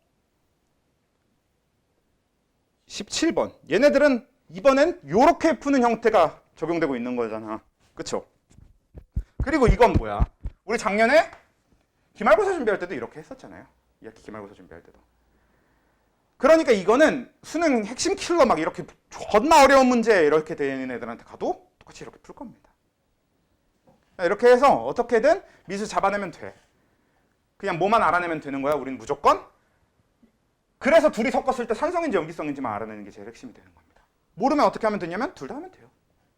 17번 얘네들은 이번엔 요렇게 푸는 형태가 적용되고 있는 거잖아. 그쵸? 그리고 이건 뭐야? 우리 작년에 기말고사 준비할 때도 이렇게 했었잖아요. 2학기 기말고사 준비할 때도. 그러니까 이거는 수능 핵심 킬러 막 이렇게 존나 어려운 문제 이렇게 되는 애들한테 가도 똑같이 이렇게 풀 겁니다. 이렇게 해서 어떻게든 미수 잡아내면 돼. 그냥 뭐만 알아내면 되는 거야. 우린 무조건. 그래서 둘이 섞었을 때 산성인지 염기성인지만 알아내는 게 제일 핵심이 되는 겁니다. 모르면 어떻게 하면 되냐면 둘 다 하면 돼요.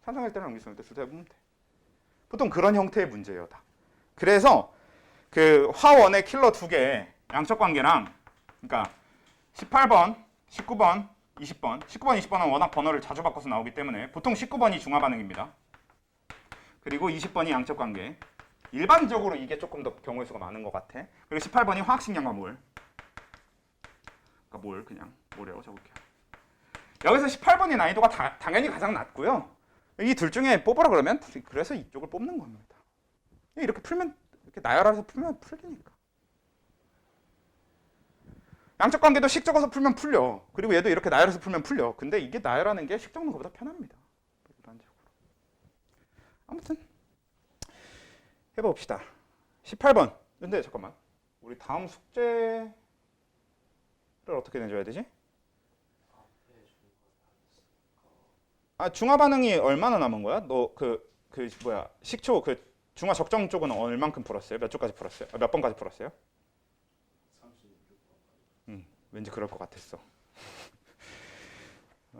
산성일 때랑 염기성일 때 둘 다 해보면 돼. 보통 그런 형태의 문제예요, 다. 그래서 그 화원의 킬러 2개 양적 관계랑 그러니까 18번, 19번, 20번. 19번, 20번은 워낙 번호를 자주 바꿔서 나오기 때문에 보통 19번이 중화 반응입니다. 그리고 20번이 양적 관계. 일반적으로 이게 조금 더 경우의 수가 많은 것 같아. 그리고 18번이 화학식량과 몰. 그러니까 몰 그냥 몰이라고 적을게요. 여기서 18번이 난이도가 당연히 가장 낮고요. 이 둘 중에 뽑으라 그러면 그래서 이쪽을 뽑는 겁니다. 이렇게 풀면 이렇게 나열해서 풀면 풀리니까. 양적 관계도 식 적어서 풀면 풀려. 그리고 얘도 이렇게 나열해서 풀면 풀려. 근데 이게 나열하는 게 식 적는 것보다 편합니다. 일반적으로. 아무튼 해봅시다. 18번. 근데 잠깐만. 우리 다음 숙제를 어떻게 내줘야 되지? 중화 반응이 얼마나 남은 거야? 너 식초 중화 적정 쪽은 얼만큼 풀었어요? 몇 쪽까지 풀었어요? 몇 번까지 풀었어요? 36번. 왠지 그럴 것 같았어.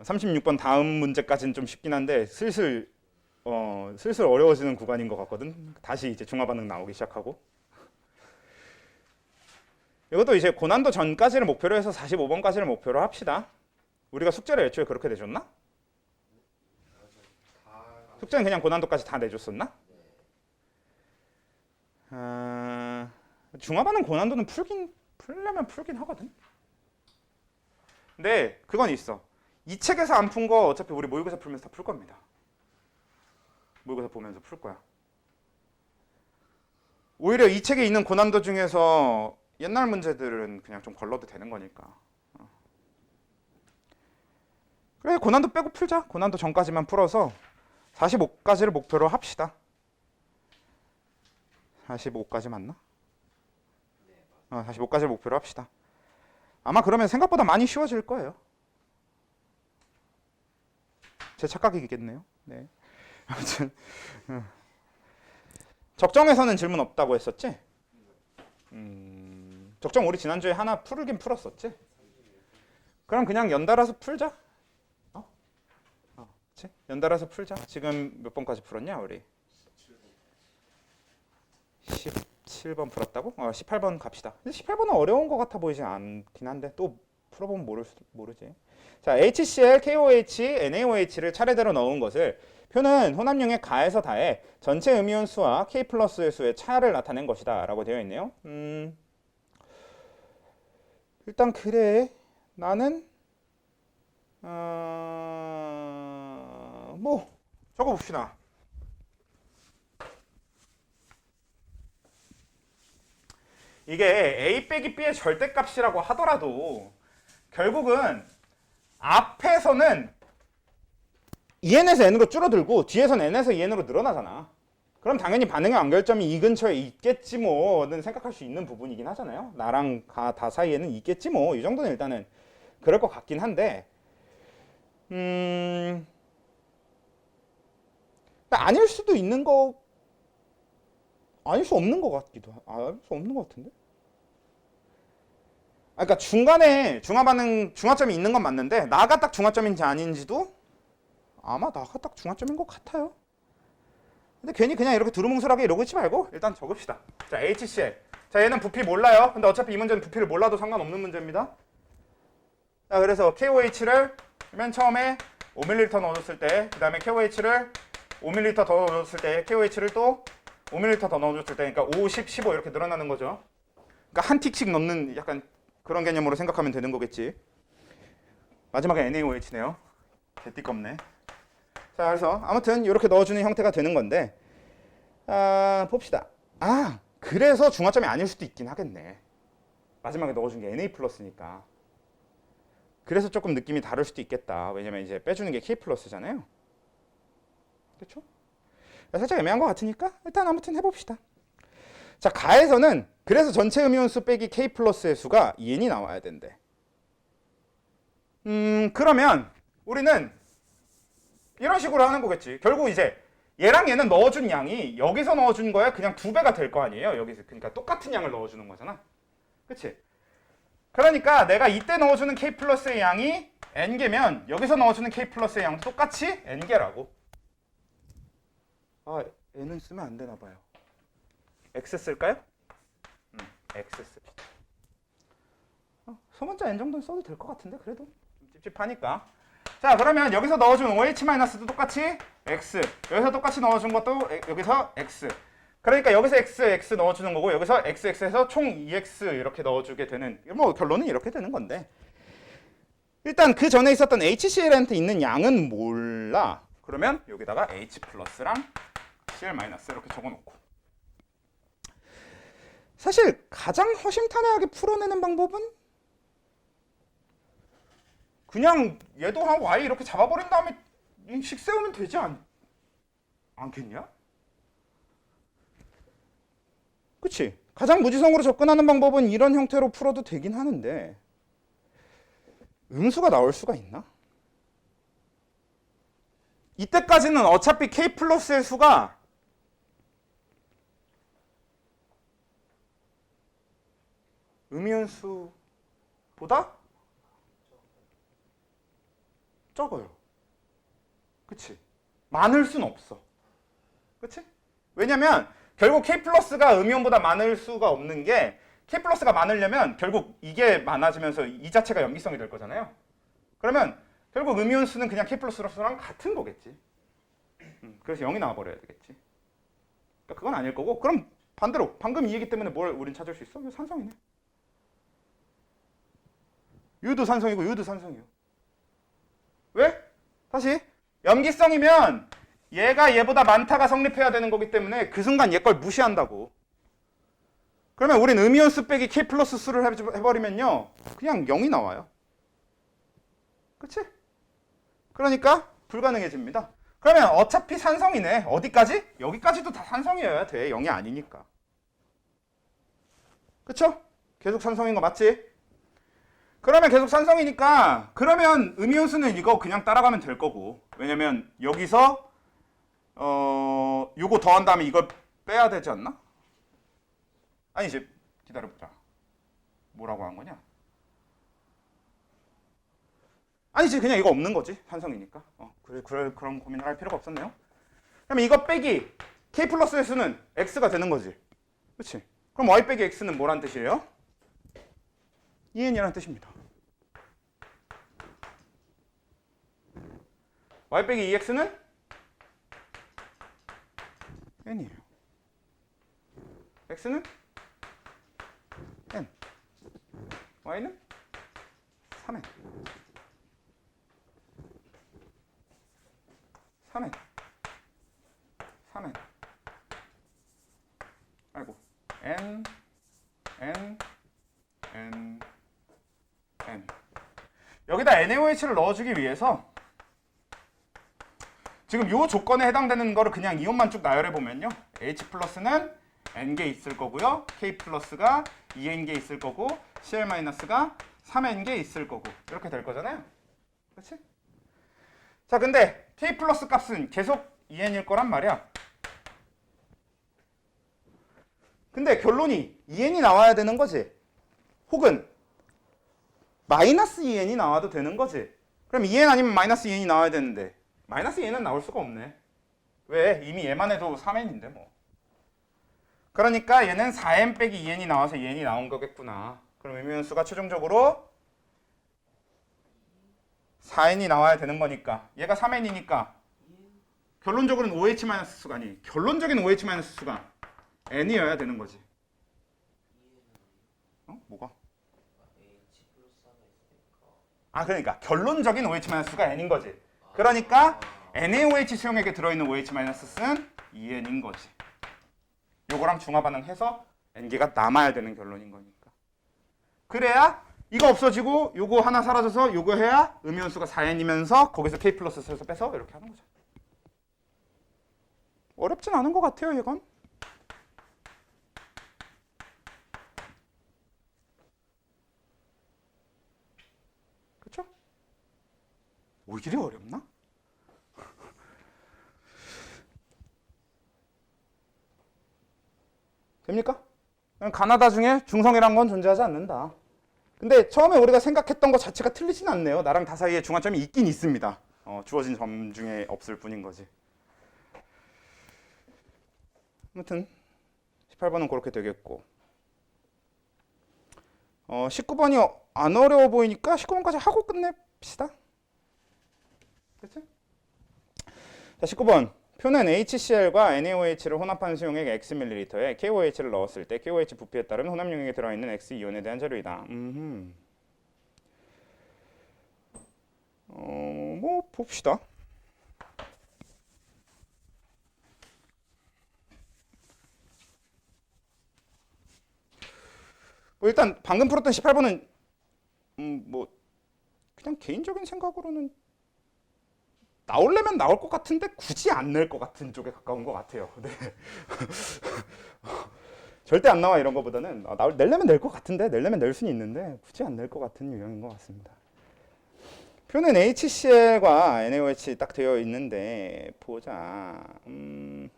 36번 다음 문제까지는 좀 쉽긴 한데 슬슬 어려워지는 구간인 것 같거든. 다시 이제 중화 반응 나오기 시작하고. 이것도 이제 고난도 전까지를 목표로 해서 45번까지를 목표로 합시다. 우리가 숙제를 애초에 그렇게 내줬나? 숙제는 그냥 고난도까지 다 내줬었나? 중화반응 고난도는 풀려면 풀긴 하거든. 근데 그건 있어. 이 책에서 안 푼 거 어차피 우리 모의고사 풀면서 다 풀 겁니다. 모의고사 보면서 풀 거야. 오히려 이 책에 있는 고난도 중에서 옛날 문제들은 그냥 좀 걸러도 되는 거니까. 그래, 고난도 빼고 풀자. 고난도 전까지만 풀어서 45까지를 목표로 합시다. 45까지 맞나? 45까지를 목표로 합시다. 아마 그러면 생각보다 많이 쉬워질 거예요. 제 착각이겠네요. 네. 아무튼 적정에서는 질문 없다고 했었지? 적정 우리 지난주에 하나 풀긴 풀었었지? 그럼 그냥 연달아서 풀자. 그치? 연달아서 풀자. 지금 몇 번까지 풀었냐 우리? 17번 풀었다고? 18번 갑시다. 근데 18번은 어려운 것 같아 보이지 않긴 한데 또 풀어보면 모르지. 자, HCl, KOH, NaOH를 차례대로 넣은 것을 표는 혼합용의 가에서 다해 전체 음이온 수와 K 플러스의 수의 차를 나타낸 것이다 라고 되어 있네요. 일단 그래. 나는 뭐 적어봅시다. 이게 A 빼기 B의 절대값이라고 하더라도 결국은 앞에서는 EN에서 N으로 줄어들고 뒤에서는 N에서 EN으로 늘어나잖아. 그럼 당연히 반응의 완결점이 이 근처에 있겠지 뭐는 생각할 수 있는 부분이긴 하잖아요. 나랑 다 사이에는 있겠지 뭐. 이 정도는 일단은 그럴 것 같긴 한데 아닐 수도 있는 거 아닐 수 없는 것 같기도 아닐 수 없는 것 같은데. 그러니까 중간에 중화점이 있는 건 맞는데 나가 딱 중화점인지 아닌지도 아마 나가 딱 중화점인 것 같아요. 근데 괜히 그냥 이렇게 두루뭉술하게 이러고 있지 말고 일단 적읍시다. 자, HCl. 자, 얘는 부피 몰라요. 근데 어차피 이 문제는 부피를 몰라도 상관없는 문제입니다. 자, 그래서 KOH를 맨 처음에 5ml 넣어줬을 때, 그 다음에 KOH를 5ml 더 넣어줬을 때, KOH를 또 5ml 더 넣어줬을 때, 그러니까 5, 10, 15 이렇게 늘어나는 거죠. 그러니까 한 틱씩 넣는 약간 그런 개념으로 생각하면 되는 거겠지. 마지막에 NaOH네요. 개띠껍네. 자, 그래서 아무튼 이렇게 넣어주는 형태가 되는 건데, 봅시다. 그래서 중화점이 아닐 수도 있긴 하겠네. 마지막에 넣어준 게 Na 플러스니까. 그래서 조금 느낌이 다를 수도 있겠다. 왜냐면 이제 빼주는 게 K 플러스잖아요. 그렇죠? 살짝 애매한 것 같으니까 일단 아무튼 해봅시다. 자, 가에서는 그래서 전체 음이온수 빼기 K 플러스의 수가 EN이 나와야 된대. 그러면 우리는 이런 식으로 하는 거겠지. 결국 이제 얘랑 얘는 넣어준 양이 여기서 넣어준 거에 그냥 2배가 될 거 아니에요. 여기서 그러니까 똑같은 양을 넣어주는 거잖아. 그치? 그러니까 내가 이때 넣어주는 K 플러스의 양이 N개면 여기서 넣어주는 K 플러스의 양도 똑같이 N개라고. N은 쓰면 안 되나 봐요. X 쓸까요? X 씁시다. 소문자 N 정도는 써도 될 것 같은데 그래도 좀 찝찝하니까. 자, 그러면 여기서 넣어준 OH-도 똑같이 X, 여기서 똑같이 넣어준 것도 여기서 X. 그러니까 여기서 X 넣어주는 거고 여기서 XX 해서 총 EX 이렇게 넣어주게 되는, 뭐 결론은 이렇게 되는 건데, 일단 그 전에 있었던 HCl한테 있는 양은 몰라. 그러면 여기다가 H 플러스랑 Cl 마이너스 이렇게 적어놓고, 사실 가장 허심탄회하게 풀어내는 방법은 그냥 얘도 한 Y 이렇게 잡아버린 다음에 식 세우면 되지 않겠냐? 그치? 가장 무지성으로 접근하는 방법은 이런 형태로 풀어도 되긴 하는데 음수가 나올 수가 있나? 이때까지는 어차피 K 플러스의 수가 음이온 수보다 적어요. 그치? 많을 순 없어. 그치? 왜냐면 결국 K 플러스가 음이온보다 많을 수가 없는 게, K 플러스가 많으려면 결국 이게 많아지면서 이 자체가 염기성이 될 거잖아요. 그러면 결국 음이온 수는 그냥 K 플러스랑 같은 거겠지. 그래서 0이 나와버려야 되겠지. 그러니까 그건 아닐 거고, 그럼 반대로 방금 이 얘기 때문에 뭘 우린 찾을 수 있어? 이거 산성이네. U도 산성이고 U도 산성이요. 왜? 다시 염기성이면 얘가 얘보다 많다가 성립해야 되는 거기 때문에 그 순간 얘 걸 무시한다고. 그러면 우린 음이온수 빼기 K 플러스 수를 해버리면요 그냥 0이 나와요. 그치? 그러니까 불가능해집니다. 그러면 어차피 산성이네. 어디까지? 여기까지도 다 산성이어야 돼. 0이 아니니까. 그쵸? 계속 산성인 거 맞지? 그러면 계속 산성이니까 그러면 음이온수는 이거 그냥 따라가면 될 거고. 왜냐면 여기서 요거 더한 다음에 이걸 빼야 되지 않나? 아니지. 기다려보자. 뭐라고 한 거냐? 아니지. 그냥 이거 없는 거지. 산성이니까. 그럼 고민을 할 필요가 없었네요. 그러면 이거 빼기 K 플러스의 수는 X가 되는 거지. 그렇지? 그럼 Y 빼기 X는 뭐란 뜻이에요? EN이라는 뜻입니다. Y 빼기 EX는 N이에요. X는 N. Y는 3N. 3N. 3N. 아이고. N. N. N. N. 여기다 NaOH를 넣어주기 위해서 지금 이 조건에 해당되는 거를 그냥 이온만 쭉 나열해 보면요. H 플러스는 N개 있을 거고요. K 플러스가 2N개 있을 거고 Cl 마이너스가 3N개 있을 거고 이렇게 될 거잖아요. 그렇지? 자, 근데 K 플러스 값은 계속 2N일 거란 말이야. 근데 결론이 2N이 나와야 되는 거지. 혹은 마이너스 2N이 나와도 되는 거지. 그럼 2N 아니면 마이너스 2N이 나와야 되는데 마이너스 2N은 나올 수가 없네. 왜? 이미 얘만 해도 3N인데 뭐. 그러니까 얘는 4N 빼기 2N이 나와서 2N이 나온 거겠구나. 그럼 음이온수가 최종적으로 4N이 나와야 되는 거니까 얘가 3N이니까 결론적으로는 OH-수가 아니 결론적인 OH-수가 N이어야 되는 거지. 뭐가? 그러니까 결론적인 OH-수가 N인 거지. 그러니까 NaOH 수용액에 들어있는 OH-수는 2N인 거지. 요거랑 중화 반응해서 N개가 남아야 되는 결론인 거니까. 그래야 이거 없어지고 요거 하나 사라져서 요거 해야 음이온수가 4N이면서 거기서 K 플러스 써서 빼서 이렇게 하는 거죠. 어렵진 않은 것 같아요, 이건. 그쵸? 오히려 어렵나? 됩니까? 가나다 중에 중성이란 건 존재하지 않는다. 근데 처음에 우리가 생각했던 것 자체가 틀리진 않네요. 나랑 다 사이에 중화점이 있긴 있습니다. 주어진 점 중에 없을 뿐인 거지. 아무튼 18번은 그렇게 되겠고 19번이 안 어려워 보이니까 19번까지 하고 끝냅시다. 그치? 자, 19번. 표는 HCl과 NaOH를 혼합한 수용액 Xml에 KOH를 넣었을 때 KOH 부피에 따른 혼합 용액에 들어있는 X이온에 대한 자료이다. 뭐 봅시다. 뭐 일단 방금 풀었던 18번은 뭐 그냥 개인적인 생각으로는 나오려면 나올 것 같은데 굳이 안 낼 것 같은 쪽에 가까운 것 같아요. 네. 절대 안 나와 이런 거보다는 내려면 낼 것 같은데 내려면 낼 수는 있는데 굳이 안 낼 것 같은 유형인 것 같습니다. 표는 HCl과 NaOH 딱 되어 있는데 보자. 그러니까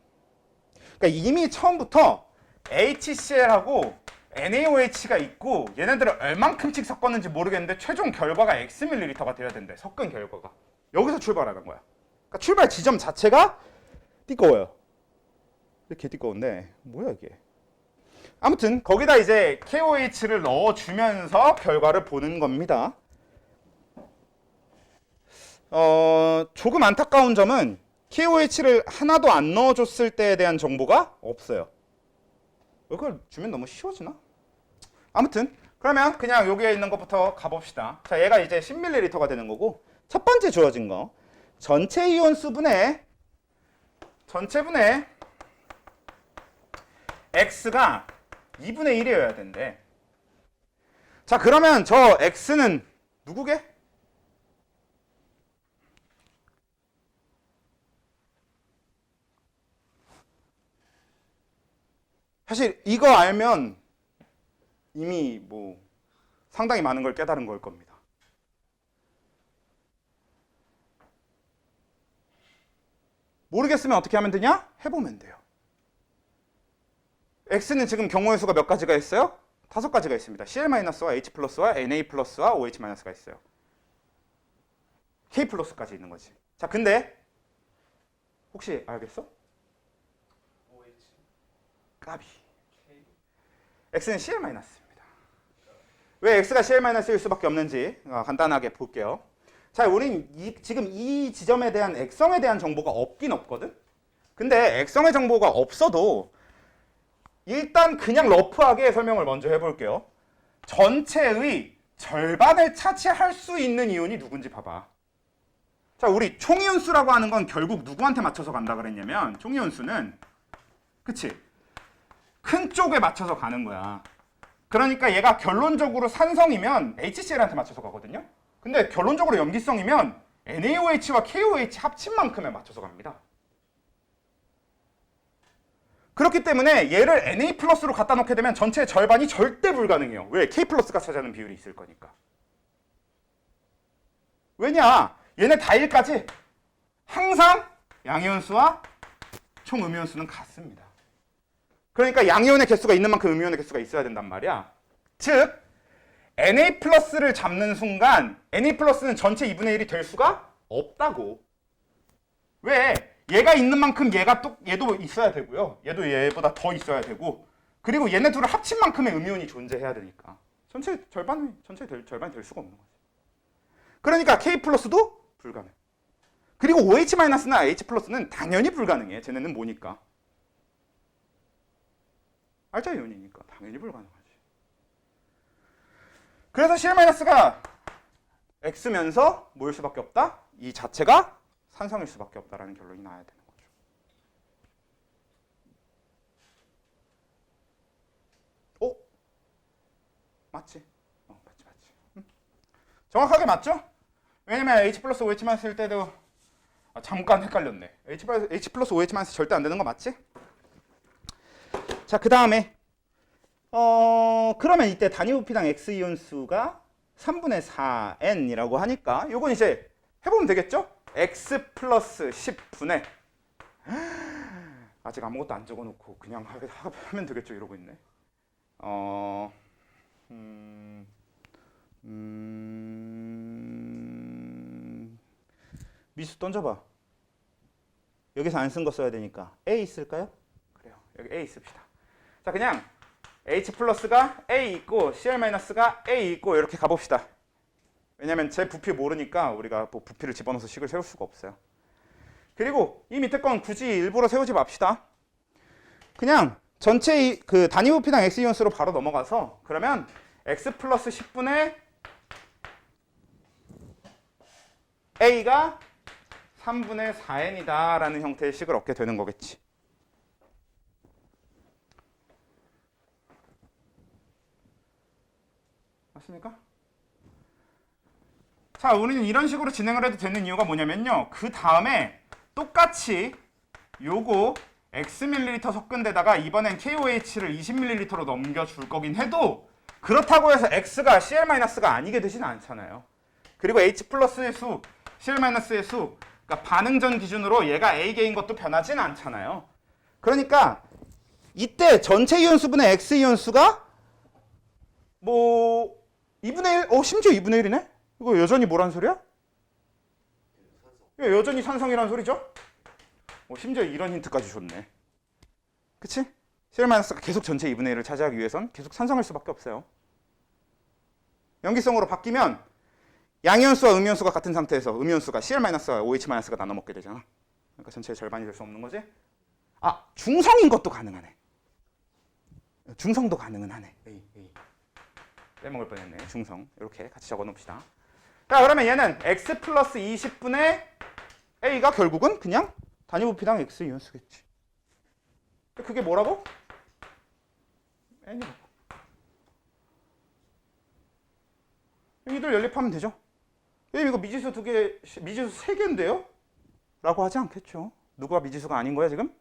이미 처음부터 HCl하고 NaOH가 있고 얘네들을 얼만큼씩 섞었는지 모르겠는데 최종 결과가 Xml가 돼야 된대. 섞은 결과가. 여기서 출발하는 거야. 그러니까 출발 지점 자체가 띠꺼워요. 이렇게 띠꺼운데 뭐야 이게. 아무튼 거기다 이제 KOH를 넣어주면서 결과를 보는 겁니다. 조금 안타까운 점은 KOH를 하나도 안 넣어줬을 때에 대한 정보가 없어요. 이걸 주면 너무 쉬워지나? 아무튼 그러면 그냥 여기에 있는 것부터 가봅시다. 자, 얘가 이제 10ml가 되는 거고, 첫 번째 주어진 거 전체 이온수 분의 X가 2분의 1이어야 된대. 자, 그러면 저 X는 누구게? 사실 이거 알면 이미 뭐 상당히 많은 걸 깨달은 걸 겁니다. 모르겠으면 어떻게 하면 되냐? 해보면 돼요. X는 지금 경우의 수가 몇 가지가 있어요? 5가지가 있습니다. Cl-와 H+와 Na+와 OH-가 있어요. K+까지 있는 거지. 자, 근데 혹시 알겠어? 까비. X는 Cl-입니다. 왜 X가 Cl-일 수밖에 없는지 간단하게 볼게요. 자, 우린 지금 이 지점에 대한 액성에 대한 정보가 없긴 없거든? 근데 액성의 정보가 없어도 일단 그냥 러프하게 설명을 먼저 해볼게요. 전체의 절반을 차지할 수 있는 이온이 누군지 봐봐. 자, 우리 총이온수라고 하는 건 결국 누구한테 맞춰서 간다 그랬냐면, 총이온수는 그치? 큰 쪽에 맞춰서 가는 거야. 그러니까 얘가 결론적으로 산성이면 HCl한테 맞춰서 가거든요. 근데 결론적으로 염기성이면 NaOH와 KOH 합친 만큼에 맞춰서 갑니다. 그렇기 때문에 얘를 Na+로 갖다 놓게 되면 전체의 절반이 절대 불가능해요. 왜? K+가 차지하는 비율이 있을 거니까. 왜냐? 얘네 다 1까지 항상 양이온수와 총 음이온수는 같습니다. 그러니까 양이온의 개수가 있는 만큼 음이온의 개수가 있어야 된단 말이야. 즉 Na+를 잡는 순간 Na+는 전체 2분의 1이 될 수가 없다고. 왜? 얘가 있는 만큼 얘도 있어야 되고요. 얘도 얘보다 더 있어야 되고, 그리고 얘네 둘을 합친 만큼의 음이온이 존재해야 되니까 전체 절반이 될 수가 없는 거지. 그러니까 K+도 불가능. 그리고 OH-나 H+는 당연히 불가능해. 쟤네는 뭐니까? 알자 이온이니까 당연히 불가능하지. 그래서 Cl-가 X면서 뭐일 수밖에 없다? 이 자체가 산성일 수밖에 없다라는 결론이 나야 되는 거죠. 오? 맞지? 맞지. 정확하게 맞죠? 왜냐면 H+, OH- 쓸 때도 잠깐 헷갈렸네. H+, OH- 절대 안 되는 거 맞지? 자, 그 다음에 그러면 이때 단위부피당 X이온수가 3분의 4n이라고 하니까 요건 이제 해보면 되겠죠? X 플러스 10분의 아직 아무것도 안 적어놓고 그냥 하면 되겠죠? 이러고 있네. 미수 던져봐. 여기서 안 쓴 거 써야 되니까 A 있을까요? 그래요. 여기 A 씁시다. 자, 그냥 H+가 A 있고 Cl-가 A 있고 이렇게 가봅시다. 왜냐면 제 부피 모르니까 우리가 뭐 부피를 집어넣어서 식을 세울 수가 없어요. 그리고 이 밑에 건 굳이 일부러 세우지 맙시다. 그냥 전체 그 단위 부피당 X이온수로 바로 넘어가서 그러면 X 플러스 10분의 A가 3분의 4n이다 라는 형태의 식을 얻게 되는 거겠지. 맞습니까? 자, 우리는 이런 식으로 진행을 해도 되는 이유가 뭐냐면요. 그 다음에 똑같이 요거 Xml 섞은 데다가 이번엔 KOH를 20ml로 넘겨줄 거긴 해도 그렇다고 해서 X가 Cl-가 아니게 되지는 않잖아요. 그리고 H+의 수, Cl-의 수, 그러니까 반응 전 기준으로 얘가 A개인 것도 변하진 않잖아요. 그러니까 이때 전체 이온수분의 X이온수가 뭐 2분의 1? 심지어 2분의 1이네? 이거 여전히 뭐란 소리야? 이거 여전히 산성이란 소리죠? 심지어 이런 힌트까지 줬네. 그치? Cl-가 계속 전체 2분의 1을 차지하기 위해선 계속 산성일 수밖에 없어요. 염기성으로 바뀌면 양이온수와 음이온수가 같은 상태에서 음이온수가 Cl-와 OH-가 나눠 먹게 되잖아. 그러니까 전체의 절반이 될 수 없는 거지. 아, 중성인 것도 가능하네. 중성도 가능은 하네. 빼먹을 뻔했네. 중성. 이렇게 같이 적어놓읍시다. 자, 그러면 얘는 x 플러스 20분의 a가 결국은 그냥 단위 부피당 x 이온수겠지. 그게 뭐라고? n이라고. 이들 연립하면 되죠. 이거 미지수 2개, 미지수 3개인데요? 라고 하지 않겠죠. 누가 미지수가 아닌 거야 지금?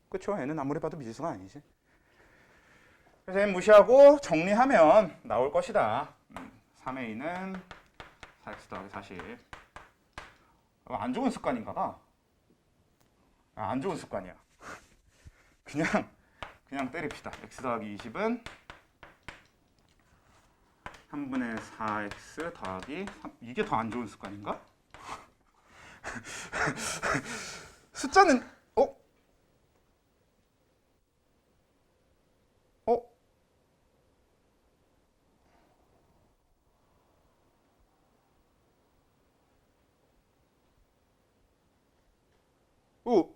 그렇죠. n은 아무리 봐도 미지수가 아니지. 그래서 n 무시하고 정리하면 나올 것이다. 3a는 4x 더하기 40. 안 좋은 습관인가 봐. 안 좋은 습관이야. 그냥 때립시다. x 더하기 20은 3분의 4x 더하기 3. 이게 더 안 좋은 습관인가? 숫자는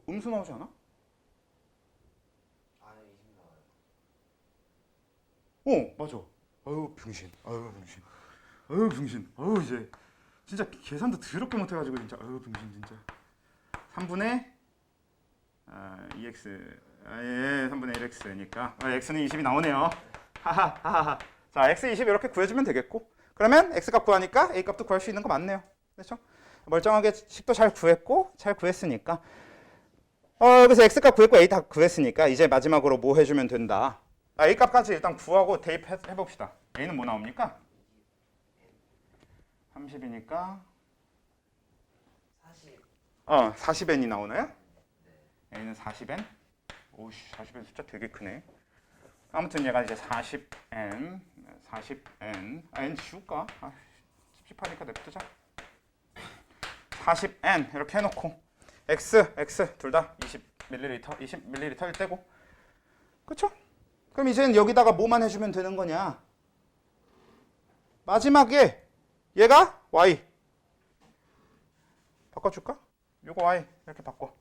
음수 나오지 않아? 안에 20 나와요. 맞아. 아유 병신. 이제 진짜 계산도 더럽게 못해가지고 진짜 병신 진짜. 3분의 2x. 예, 3분의 1x니까 x는 20이 나오네요. 하하하하. 자, x 20 이렇게 구해주면 되겠고. 그러면 x 값 구하니까 a 값도 구할 수 있는 거 맞네요. 그렇죠? 멀쩡하게 식도 잘 구했고 잘 구했으니까. 그래서 x 값 구했고 a 다 구했으니까 이제 마지막으로 뭐 해주면 된다. a 값까지 일단 구하고 대입해 봅시다. a는 뭐 나옵니까? 30이니까 40. 40n이 나오나요? 네. a는 40n. 오씨, 40n 숫자 되게 크네. 아무튼 얘가 이제 40n. n 지울까? 찝찝하니까 냅두자. 40n 이렇게 해놓고 x 둘 다 20ml일 때고. 그쵸? 그럼 이제는 여기다가 뭐만 해주면 되는 거냐? 마지막에 얘가 y 바꿔줄까? 요거 y 이렇게 바꿔.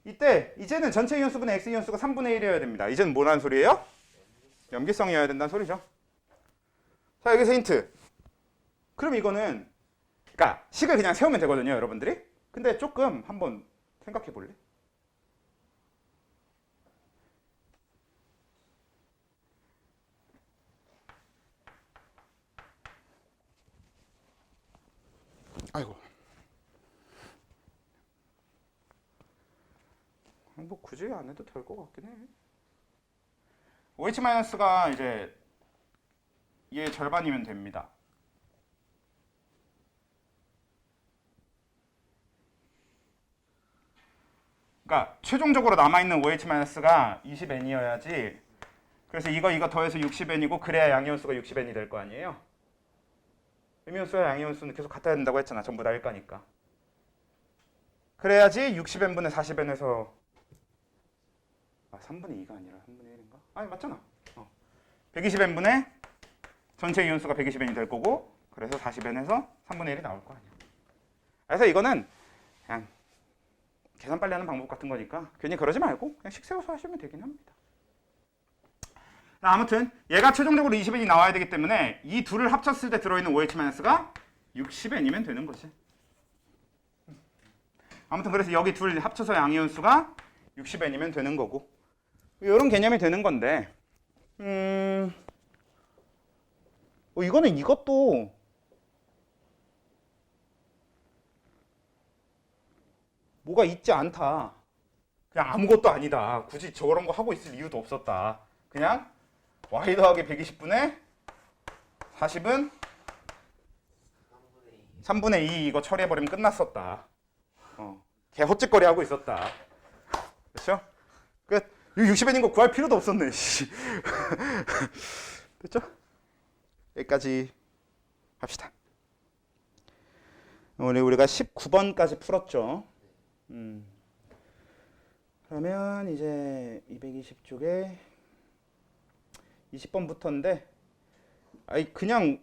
이때 이제는 전체 이온수분의 x 이온수가 3분의 1이어야 됩니다. 이제는 뭐라는 소리예요? 염기성이어야 된다는 소리죠. 자, 여기서 힌트. 그럼 이거는 그러니까 식을 그냥 세우면 되거든요, 여러분들이. 근데 조금 한번 생각해 볼래? 아이고. 뭐 굳이 안 해도 될 것 같긴 해. OH-가 이제 얘 절반이면 됩니다. 그러니까 최종적으로 남아있는 OH-가 20N이어야지. 그래서 이거 더해서 60N이고 그래야 양이온수가 60N이 될 거 아니에요. 음이온수와 양이온수는 계속 같아야 된다고 했잖아. 전부 다 1가니까. 그래야지 60N분의 40N에서 3분의 2가 아니라 3분의 1인가? 아니 맞잖아. 120N분의 전체 이온수가 120N이 될 거고 그래서 40N에서 3분의 1이 나올 거 아니야. 그래서 이거는 그냥 계산 빨리 하는 방법 같은 거니까 괜히 그러지 말고 그냥 식 세워서 하시면 되긴 합니다. 아무튼 얘가 최종적으로 20N이 나와야 되기 때문에 이 둘을 합쳤을 때 들어있는 OH-가 60N이면 되는 거지. 아무튼 그래서 여기 둘 합쳐서 양이온수가 60N이면 되는 거고 이런 개념이 되는 건데 이거는 이것도 뭐가 있지 않다. 그냥 아무것도 아니다. 굳이 저런 거 하고 있을 이유도 없었다. 그냥 y 더하기 120분의 40은 3분의 2 이거 처리해버리면 끝났었다. 걔 헛짓거리 하고 있었다. 그렇죠? 끝. 60N인 거 구할 필요도 없었네. 됐죠? 여기까지 합시다. 오늘 우리가 19번까지 풀었죠. 그러면 이제 220쪽에 20번부터인데 아니 그냥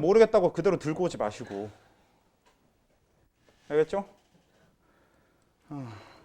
모르겠다고 그대로 들고 오지 마시고 알겠죠? 어.